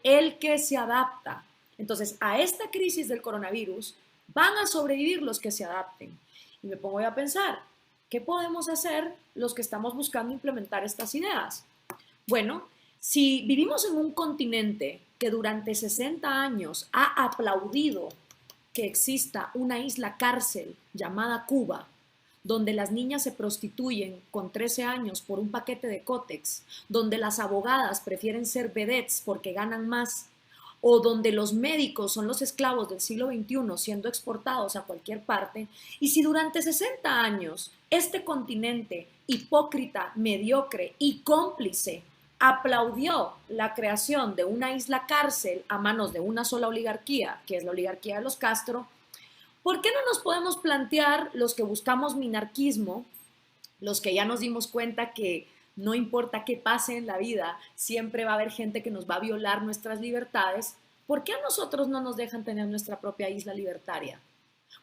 el que se adapta. Entonces, a esta crisis del coronavirus van a sobrevivir los que se adapten. Y me pongo a pensar, ¿qué podemos hacer los que estamos buscando implementar estas ideas? Bueno, si vivimos en un continente que durante 60 años ha aplaudido que exista una isla cárcel llamada Cuba, donde las niñas se prostituyen con 13 años por un paquete de cótex, donde las abogadas prefieren ser vedettes porque ganan más, o donde los médicos son los esclavos del siglo XXI siendo exportados a cualquier parte, y si durante 60 años este continente hipócrita, mediocre y cómplice aplaudió la creación de una isla cárcel a manos de una sola oligarquía, que es la oligarquía de los Castro, ¿Por qué no nos podemos plantear, los que buscamos minarquismo, los que ya nos dimos cuenta que no importa qué pase en la vida, siempre va a haber gente que nos va a violar nuestras libertades? ¿Por qué a nosotros no nos dejan tener nuestra propia isla libertaria?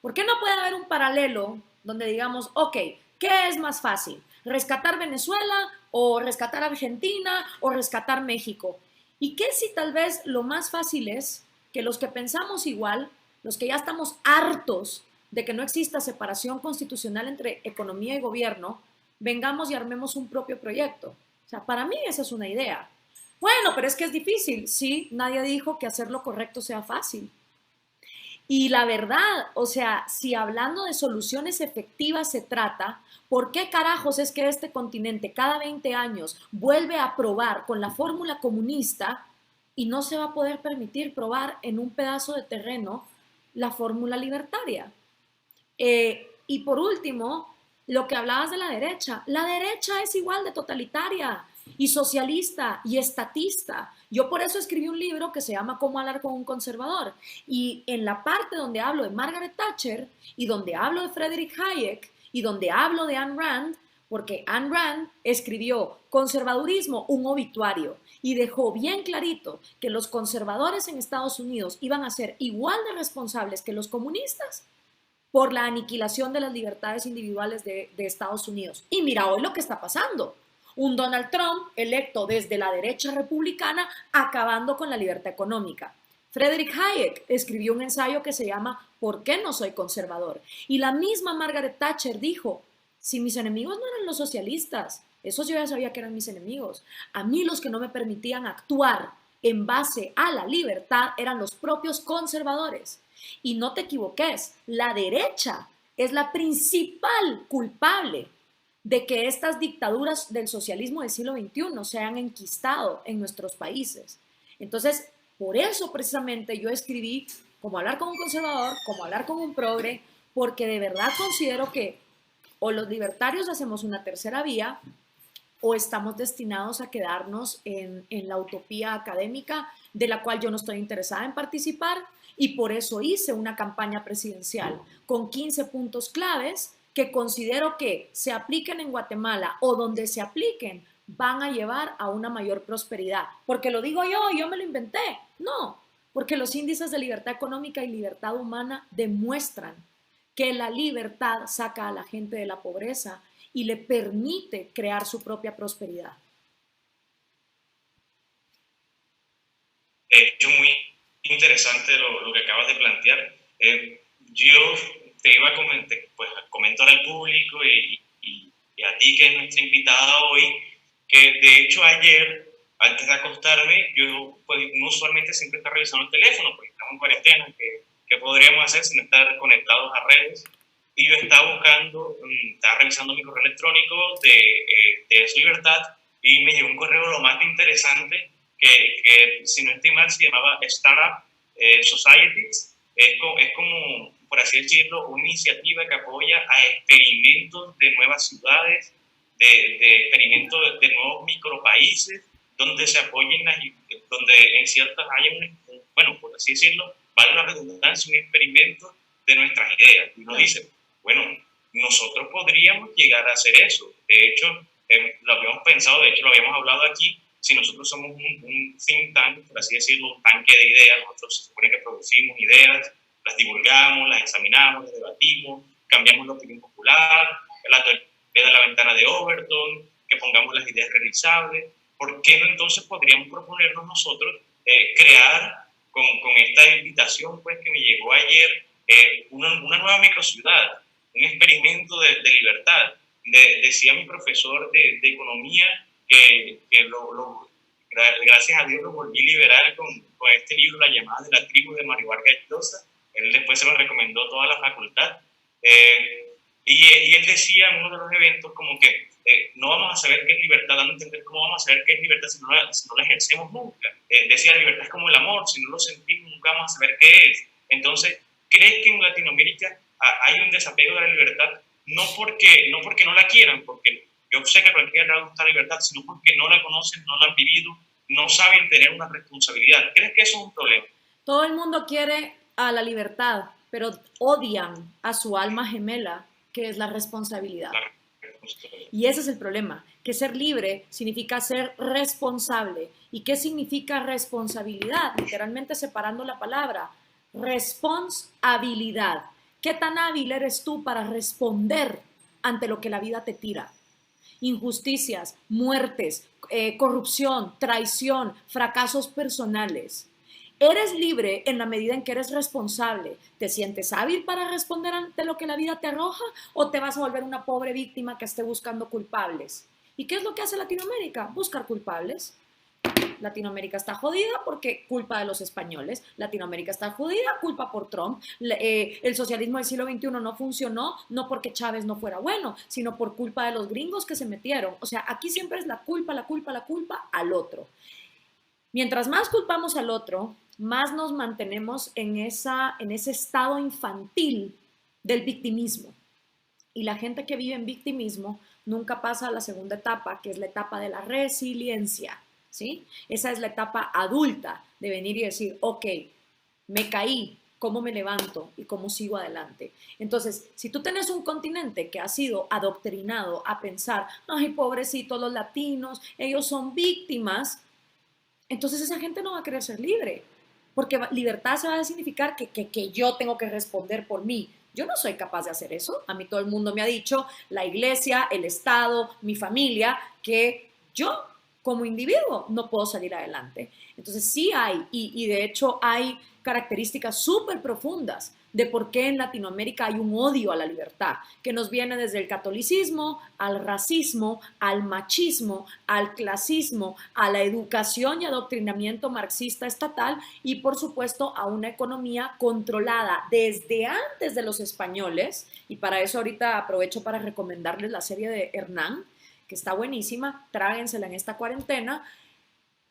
¿Por qué no puede haber un paralelo donde digamos, ok, ¿qué es más fácil? ¿Rescatar Venezuela o rescatar Argentina o rescatar México? ¿Y qué si tal vez lo más fácil es que los que pensamos igual, los que ya estamos hartos de que no exista separación constitucional entre economía y gobierno, vengamos y armemos un propio proyecto? O sea, para mí esa es una idea. Bueno, pero es que es difícil. Sí, nadie dijo que hacer lo correcto sea fácil. Y la verdad, o sea, si hablando de soluciones efectivas se trata, ¿por qué carajos es que este continente cada 20 años vuelve a probar con la fórmula comunista y no se va a poder permitir probar en un pedazo de terreno la fórmula libertaria? Y por último, lo que hablabas de la derecha es igual de totalitaria y socialista y estatista. Yo por eso escribí un libro que se llama Cómo hablar con un conservador. Y en la parte donde hablo de Margaret Thatcher y donde hablo de Friedrich Hayek y donde hablo de Ayn Rand, porque Ayn Rand escribió Conservadurismo, un obituario, y dejó bien clarito que los conservadores en Estados Unidos iban a ser igual de responsables que los comunistas por la aniquilación de las libertades individuales de Estados Unidos. Y mira hoy lo que está pasando. Un Donald Trump electo desde la derecha republicana acabando con la libertad económica. Friedrich Hayek escribió un ensayo que se llama ¿Por qué no soy conservador? Y la misma Margaret Thatcher dijo, si mis enemigos no eran los socialistas, esos yo ya sabía que eran mis enemigos. A mí los que no me permitían actuar en base a la libertad eran los propios conservadores. Y no te equivoques, la derecha es la principal culpable de que estas dictaduras del socialismo del siglo XXI se hayan enquistado en nuestros países. Entonces, por eso precisamente yo escribí Cómo hablar con un conservador, Cómo hablar con un progre, porque de verdad considero que o los libertarios hacemos una tercera vía o estamos destinados a quedarnos en la utopía académica de la cual yo no estoy interesada en participar, y por eso hice una campaña presidencial con 15 puntos claves que considero que se apliquen en Guatemala o donde se apliquen van a llevar a una mayor prosperidad. Porque lo digo yo me lo inventé. No, porque los índices de libertad económica y libertad humana demuestran que la libertad saca a la gente de la pobreza y le permite crear su propia prosperidad. De hecho, muy interesante lo que acabas de plantear. Yo te iba a comentar, pues comento al público y a ti, que es nuestra invitada hoy, que de hecho ayer, antes de acostarme, yo pues uno usualmente siempre está revisando el teléfono, porque estamos en cuarentena, ¿qué podríamos hacer sin estar conectados a redes? Y yo estaba buscando, estaba revisando mi correo electrónico de Es Libertad, y me llegó un correo lo más interesante, que si no estoy mal se llamaba Startup Societies. Es como, por así decirlo, una iniciativa que apoya a experimentos de nuevas ciudades, de experimentos de nuevos micropaíses, donde se apoyen, donde en ciertas haya bueno, por así decirlo, vale la redundancia, un experimento de nuestras ideas. Y uno dice, bueno, nosotros podríamos llegar a hacer eso. De hecho, lo habíamos pensado, de hecho lo habíamos hablado aquí. Si nosotros somos un think tank, por así decirlo, un tanque de ideas, nosotros se supone que producimos ideas, las divulgamos, las examinamos, las debatimos, cambiamos la opinión popular, la teoría de la ventana de Overton, que pongamos las ideas realizables. ¿Por qué no entonces podríamos proponernos nosotros crear con esta invitación pues, que me llegó ayer una nueva microciudad, un experimento de libertad? Decía mi profesor de economía que gracias a Dios lo volví liberal con este libro, La llamada de la tribu, de Mario Vargas Llosa. Él después se lo recomendó a toda la facultad. Y él decía en uno de los eventos como que no vamos a saber qué es libertad, dando a entender cómo vamos a saber qué es libertad si no la ejercemos nunca. Decía, la libertad es como el amor, si no lo sentimos nunca vamos a saber qué es. Entonces, ¿crees que en Latinoamérica hay un desapego de la libertad? No porque no la quieran, porque yo sé que a cualquiera le gusta la libertad, sino porque no la conocen, no la han vivido, no saben tener una responsabilidad. ¿Crees que eso es un problema? Todo el mundo quiere a la libertad, pero odian a su alma gemela, que es la responsabilidad. Y ese es el problema, que ser libre significa ser responsable. ¿Y qué significa responsabilidad? Literalmente separando la palabra, responsabilidad. ¿Qué tan hábil eres tú para responder ante lo que la vida te tira? Injusticias, muertes, corrupción, traición, fracasos personales. Eres libre en la medida en que eres responsable. ¿Te sientes hábil para responder ante lo que la vida te arroja o te vas a volver una pobre víctima que esté buscando culpables? ¿Y qué es lo que hace Latinoamérica? Buscar culpables. Latinoamérica está jodida porque culpa de los españoles. Latinoamérica está jodida, culpa por Trump. El socialismo del siglo XXI no funcionó, no porque Chávez no fuera bueno, sino por culpa de los gringos que se metieron. O sea, aquí siempre es la culpa al otro. Mientras más culpamos al otro, más nos mantenemos en ese estado infantil del victimismo. Y la gente que vive en victimismo nunca pasa a la segunda etapa, que es la etapa de la resiliencia, ¿sí? Esa es la etapa adulta de venir y decir, ok, me caí, ¿cómo me levanto y cómo sigo adelante? Entonces, si tú tienes un continente que ha sido adoctrinado a pensar, ay, pobrecitos los latinos, ellos son víctimas, entonces esa gente no va a querer ser libre, porque libertad se va a significar que yo tengo que responder por mí. Yo no soy capaz de hacer eso. A mí todo el mundo me ha dicho, la iglesia, el Estado, mi familia, que yo como individuo no puedo salir adelante. Entonces sí hay, y de hecho hay características súper profundas de por qué en Latinoamérica hay un odio a la libertad, que nos viene desde el catolicismo, al racismo, al machismo, al clasismo, a la educación y adoctrinamiento marxista estatal y por supuesto a una economía controlada desde antes de los españoles, y para eso ahorita aprovecho para recomendarles la serie de Hernán, que está buenísima, tráguensela en esta cuarentena,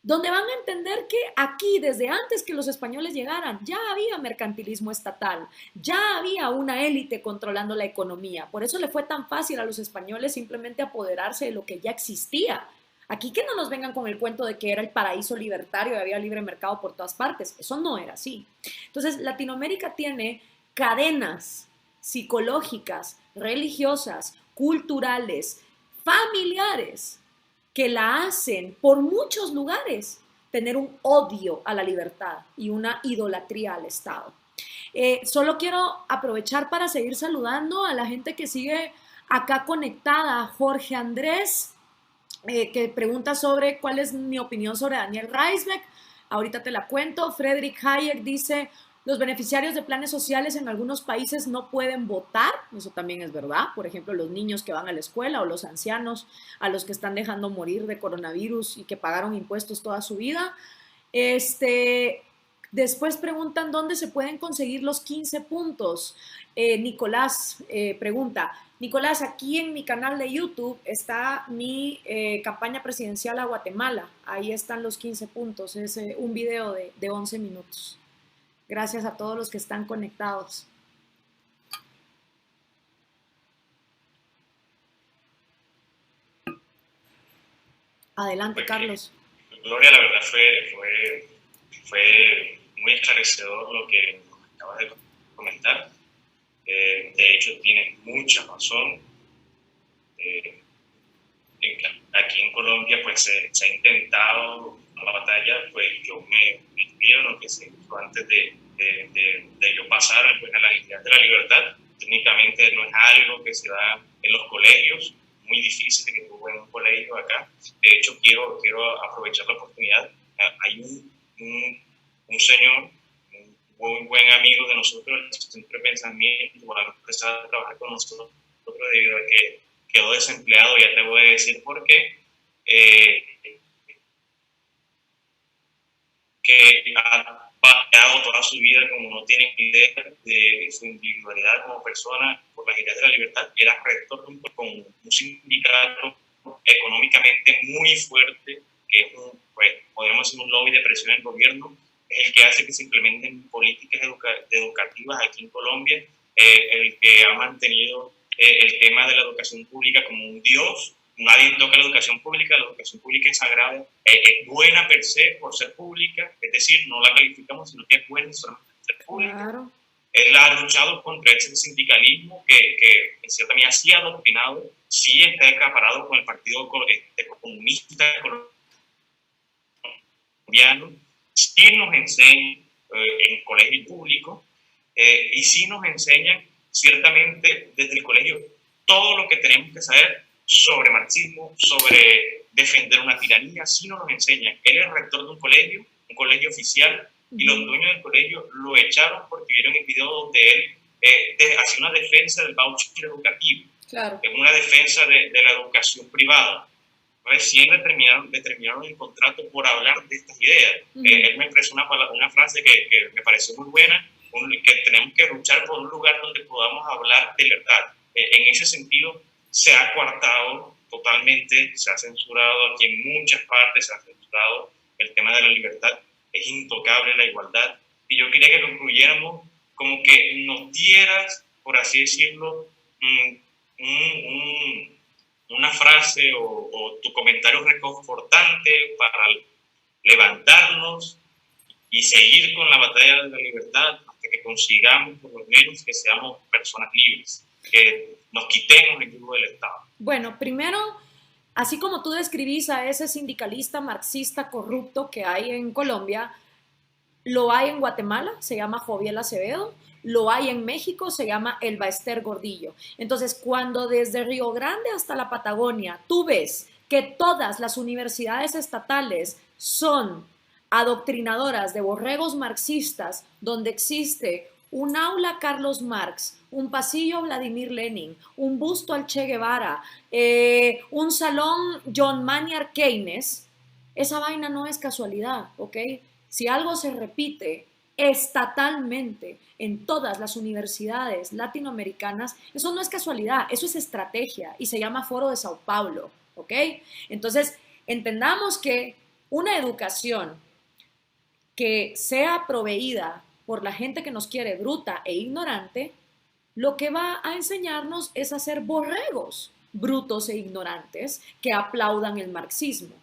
donde van a entender que aquí, desde antes que los españoles llegaran, ya había mercantilismo estatal, ya había una élite controlando la economía. Por eso le fue tan fácil a los españoles simplemente apoderarse de lo que ya existía. Aquí que no nos vengan con el cuento de que era el paraíso libertario y había libre mercado por todas partes. Eso no era así. Entonces, Latinoamérica tiene cadenas psicológicas, religiosas, culturales, familiares, que la hacen por muchos lugares tener un odio a la libertad y una idolatría al Estado. Solo quiero aprovechar para seguir saludando a la gente que sigue acá conectada. Jorge Andrés, que pregunta sobre cuál es mi opinión sobre Daniel Reisbeck. Ahorita te la cuento. Friedrich Hayek dice, los beneficiarios de planes sociales en algunos países no pueden votar, eso también es verdad, por ejemplo, los niños que van a la escuela o los ancianos a los que están dejando morir de coronavirus y que pagaron impuestos toda su vida. Después preguntan dónde se pueden conseguir los 15 puntos. Nicolás pregunta, Nicolás, aquí en mi canal de YouTube está mi campaña presidencial a Guatemala, ahí están los 15 puntos, es un video de 11 minutos. Gracias a todos los que están conectados. Adelante, Carlos. Gloria, la verdad fue muy esclarecedor lo que acabas de comentar. De hecho, tienes mucha razón. Aquí en Colombia pues se ha intentado la batalla, pues yo me inspiro en lo que se hizo antes de yo pasar pues, a la idea de la libertad. Técnicamente no es algo que se da en los colegios, muy difícil que tuve en un colegio acá. De hecho, quiero aprovechar la oportunidad. Hay un señor, un muy buen amigo de nosotros, el Centro de Pensamiento, va a empezar a trabajar con nosotros debido a que quedó desempleado, ya te voy a decir por qué. Que ha batallado toda su vida, como no tiene idea de su individualidad como persona, por las ideas de la libertad. Era rector con un sindicato económicamente muy fuerte, que es pues, podemos decir un lobby de presión del gobierno, es el que hace que se implementen políticas educativas aquí en Colombia, el que ha mantenido el tema de la educación pública como un dios. Nadie toca la educación pública es sagrada, es buena per se por ser pública, es decir, no la calificamos, sino que es buena solamente por ser pública. Claro. Él ha luchado contra ese sindicalismo que en cierta medida sí ha adoctrinado, sí está acaparado con el Partido Comunista Colombiano, sí nos enseña en colegio público y sí nos enseñan ciertamente desde el colegio todo lo que tenemos que saber sobre marxismo, sobre defender una tiranía, sí nos enseñan. Él es rector de un colegio oficial, y los dueños del colegio lo echaron porque vieron el video donde él hacía una defensa del voucher educativo, claro, una defensa de la educación privada. Recién le terminaron el contrato por hablar de estas ideas. Él me expresó una frase que me pareció muy buena, que tenemos que luchar por un lugar donde podamos hablar de verdad. En ese sentido, se ha coartado totalmente, se ha censurado aquí en muchas partes, se ha censurado el tema de la libertad, es intocable la igualdad. Y yo quería que concluyéramos como que nos dieras, por así decirlo, una frase o tu comentario reconfortante para levantarnos y seguir con la batalla de la libertad hasta que consigamos por lo menos que seamos personas libres, que nos quitemos el yugo del Estado. Bueno, primero, así como tú describís a ese sindicalista marxista corrupto que hay en Colombia, lo hay en Guatemala, se llama Joviel Acevedo, lo hay en México, se llama Elba Ester Gordillo. Entonces, cuando desde Río Grande hasta la Patagonia tú ves que todas las universidades estatales son adoctrinadoras de borregos marxistas, donde existe un aula Carlos Marx, un pasillo Vladimir Lenin, un busto al Che Guevara, un salón John Maynard Keynes, esa vaina no es casualidad, ¿ok? Si algo se repite estatalmente en todas las universidades latinoamericanas, eso no es casualidad, eso es estrategia y se llama Foro de Sao Paulo, ¿ok? Entonces, entendamos que una educación que sea proveída por la gente que nos quiere bruta e ignorante, lo que va a enseñarnos es a ser borregos brutos e ignorantes que aplaudan el marxismo.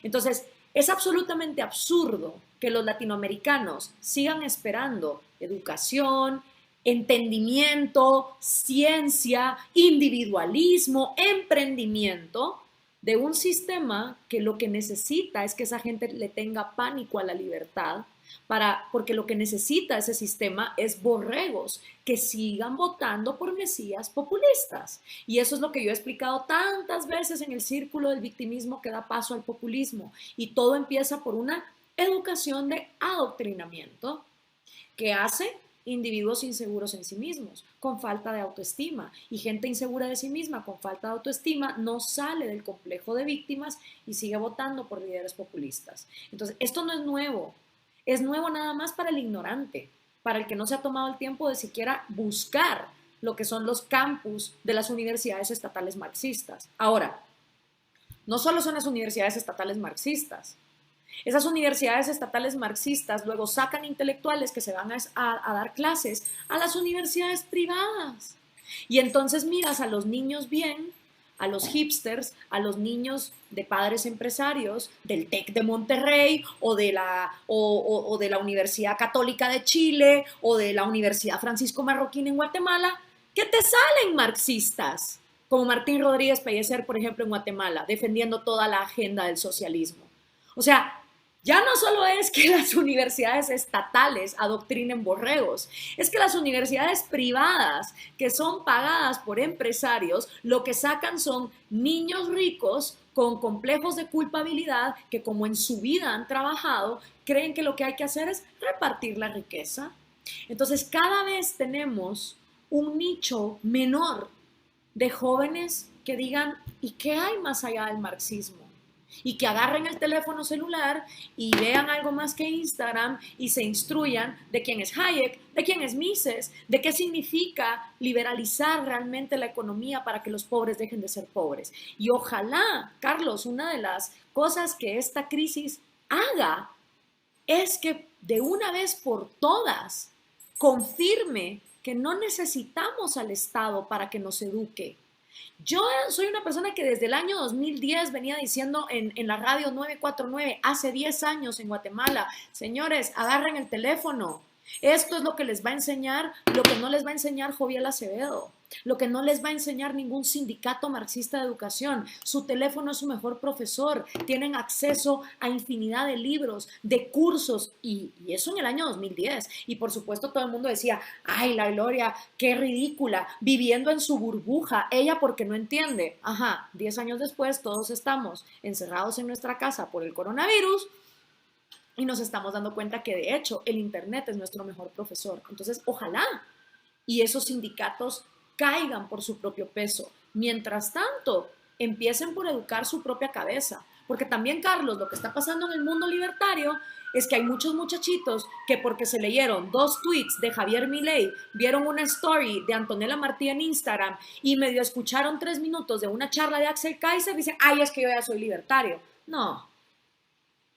Entonces, es absolutamente absurdo que los latinoamericanos sigan esperando educación, entendimiento, ciencia, individualismo, emprendimiento de un sistema que lo que necesita es que esa gente le tenga pánico a la libertad, porque lo que necesita ese sistema es borregos que sigan votando por mesías populistas. Y eso es lo que yo he explicado tantas veces en el círculo del victimismo que da paso al populismo. Y todo empieza por una educación de adoctrinamiento que hace individuos inseguros en sí mismos, con falta de autoestima. Y gente insegura de sí misma, con falta de autoestima, no sale del complejo de víctimas y sigue votando por líderes populistas. Entonces, esto no es nuevo. Es nuevo nada más para el ignorante, para el que no se ha tomado el tiempo de siquiera buscar lo que son los campus de las universidades estatales marxistas. Ahora, no solo son las universidades estatales marxistas. Esas universidades estatales marxistas luego sacan intelectuales que se van a dar clases a las universidades privadas. Y entonces miras a los niños bien, a los hipsters, a los niños de padres empresarios del TEC de Monterrey o de la Universidad Católica de Chile o de la Universidad Francisco Marroquín en Guatemala, que te salen marxistas, como Martín Rodríguez Pellecer, por ejemplo, en Guatemala, defendiendo toda la agenda del socialismo. O sea, ya no solo es que las universidades estatales adoctrinen borregos, es que las universidades privadas, que son pagadas por empresarios, lo que sacan son niños ricos con complejos de culpabilidad que, como en su vida han trabajado, creen que lo que hay que hacer es repartir la riqueza. Entonces, cada vez tenemos un nicho menor de jóvenes que digan, ¿y qué hay más allá del marxismo? Y que agarren el teléfono celular y vean algo más que Instagram y se instruyan de quién es Hayek, de quién es Mises, de qué significa liberalizar realmente la economía para que los pobres dejen de ser pobres. Y ojalá, Carlos, una de las cosas que esta crisis haga es que de una vez por todas confirme que no necesitamos al Estado para que nos eduque. Yo soy una persona que desde el año 2010 venía diciendo en la radio 949, hace 10 años en Guatemala, señores, agarren el teléfono. Esto es lo que les va a enseñar, lo que no les va a enseñar Joviel Acevedo, lo que no les va a enseñar ningún sindicato marxista de educación. Su teléfono es su mejor profesor, tienen acceso a infinidad de libros, de cursos, y eso en el año 2010. Y por supuesto todo el mundo decía, ay, la Gloria, qué ridícula, viviendo en su burbuja, ella porque no entiende. Ajá, 10 años después todos estamos encerrados en nuestra casa por el coronavirus, y nos estamos dando cuenta que de hecho el Internet es nuestro mejor profesor. Entonces, ojalá y esos sindicatos caigan por su propio peso. Mientras tanto, empiecen por educar su propia cabeza. Porque también, Carlos, lo que está pasando en el mundo libertario es que hay muchos muchachitos que porque se leyeron 2 tweets de Javier Milei, vieron una story de Antonella Martí en Instagram y medio escucharon 3 minutos de una charla de Axel Kaiser, dicen, ay, es que yo ya soy libertario. No,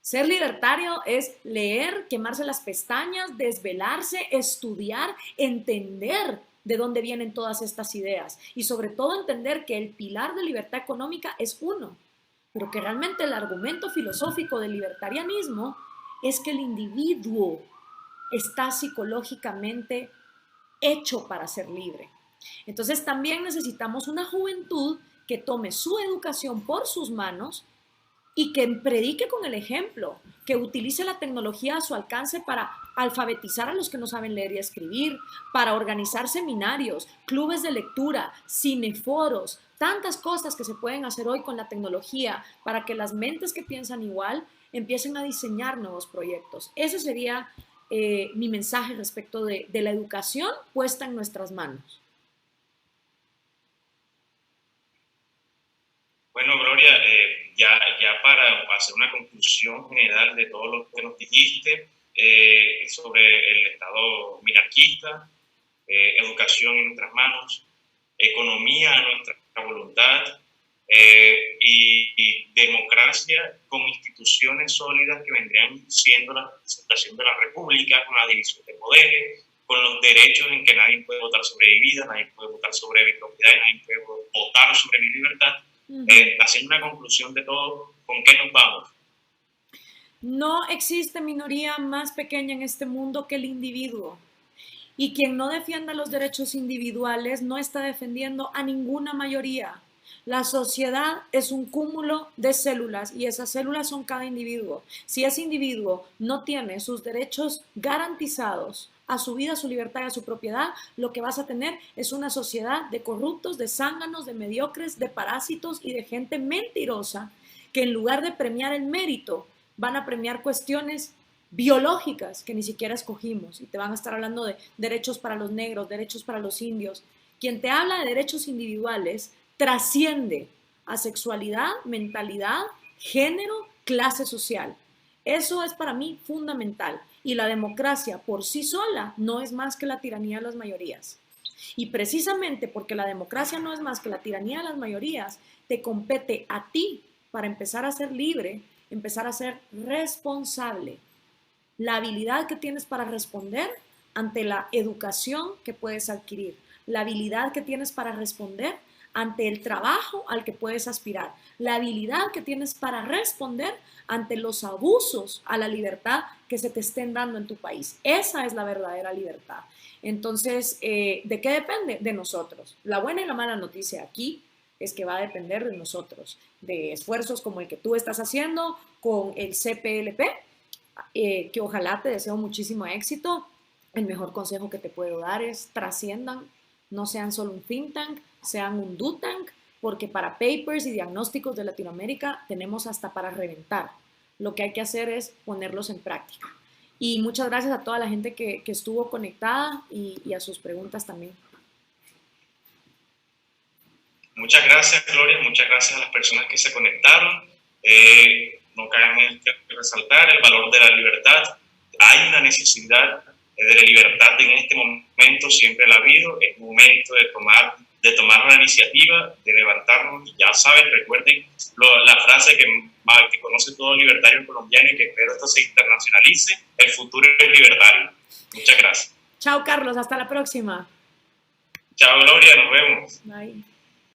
ser libertario es leer, quemarse las pestañas, desvelarse, estudiar, entender de dónde vienen todas estas ideas y sobre todo entender que el pilar de libertad económica es uno, pero que realmente el argumento filosófico del libertarianismo es que el individuo está psicológicamente hecho para ser libre. Entonces también necesitamos una juventud que tome su educación por sus manos y que predique con el ejemplo, que utilice la tecnología a su alcance para alfabetizar a los que no saben leer y escribir, para organizar seminarios, clubes de lectura, cineforos, tantas cosas que se pueden hacer hoy con la tecnología para que las mentes que piensan igual empiecen a diseñar nuevos proyectos. Ese sería mi mensaje respecto de la educación puesta en nuestras manos. Bueno, Gloria, ya para hacer una conclusión general de todo lo que nos dijiste sobre el Estado minarquista, educación en nuestras manos, economía a nuestra voluntad y democracia con instituciones sólidas que vendrían siendo la representación de la República, con la división de poderes, con los derechos en que nadie puede votar sobre mi vida, nadie puede votar sobre mi propiedad, nadie puede votar sobre mi libertad. Haciendo una conclusión de todo, ¿con qué nos vamos? No existe minoría más pequeña en este mundo que el individuo. Y quien no defienda los derechos individuales no está defendiendo a ninguna mayoría. La sociedad es un cúmulo de células y esas células son cada individuo. Si ese individuo no tiene sus derechos garantizados a su vida, a su libertad y a su propiedad, lo que vas a tener es una sociedad de corruptos, de zánganos, de mediocres, de parásitos y de gente mentirosa que en lugar de premiar el mérito, van a premiar cuestiones biológicas que ni siquiera escogimos y te van a estar hablando de derechos para los negros, derechos para los indios. Quien te habla de derechos individuales trasciende a sexualidad, mentalidad, género, clase social. Eso es para mí fundamental y la democracia por sí sola no es más que la tiranía de las mayorías. Y precisamente porque la democracia no es más que la tiranía de las mayorías, te compete a ti para empezar a ser libre, empezar a ser responsable. La habilidad que tienes para responder ante la educación que puedes adquirir, la habilidad que tienes para responder ante el trabajo al que puedes aspirar, la habilidad que tienes para responder ante los abusos a la libertad que se te estén dando en tu país. Esa es la verdadera libertad. Entonces, ¿de qué depende? De nosotros. La buena y la mala noticia aquí es que va a depender de nosotros, de esfuerzos como el que tú estás haciendo con el CPLP, que ojalá te deseo muchísimo éxito. El mejor consejo que te puedo dar es trasciendan, no sean solo un think tank, sean un do tank, porque para papers y diagnósticos de Latinoamérica tenemos hasta para reventar. Lo que hay que hacer es ponerlos en práctica. Y muchas gracias a toda la gente que estuvo conectada y a sus preguntas también. Muchas gracias, Gloria, muchas gracias a las personas que se conectaron. No cabe en resaltar el valor de la libertad. Hay una necesidad de la libertad en este momento, siempre la ha habido. Es momento de tomar una iniciativa, de levantarnos. Ya saben, recuerden la frase que conoce todo libertario colombiano y que espero esto se internacionalice: el futuro es libertario. Muchas gracias. Chao, Carlos, hasta la próxima. Chao, Gloria, nos vemos. Bye.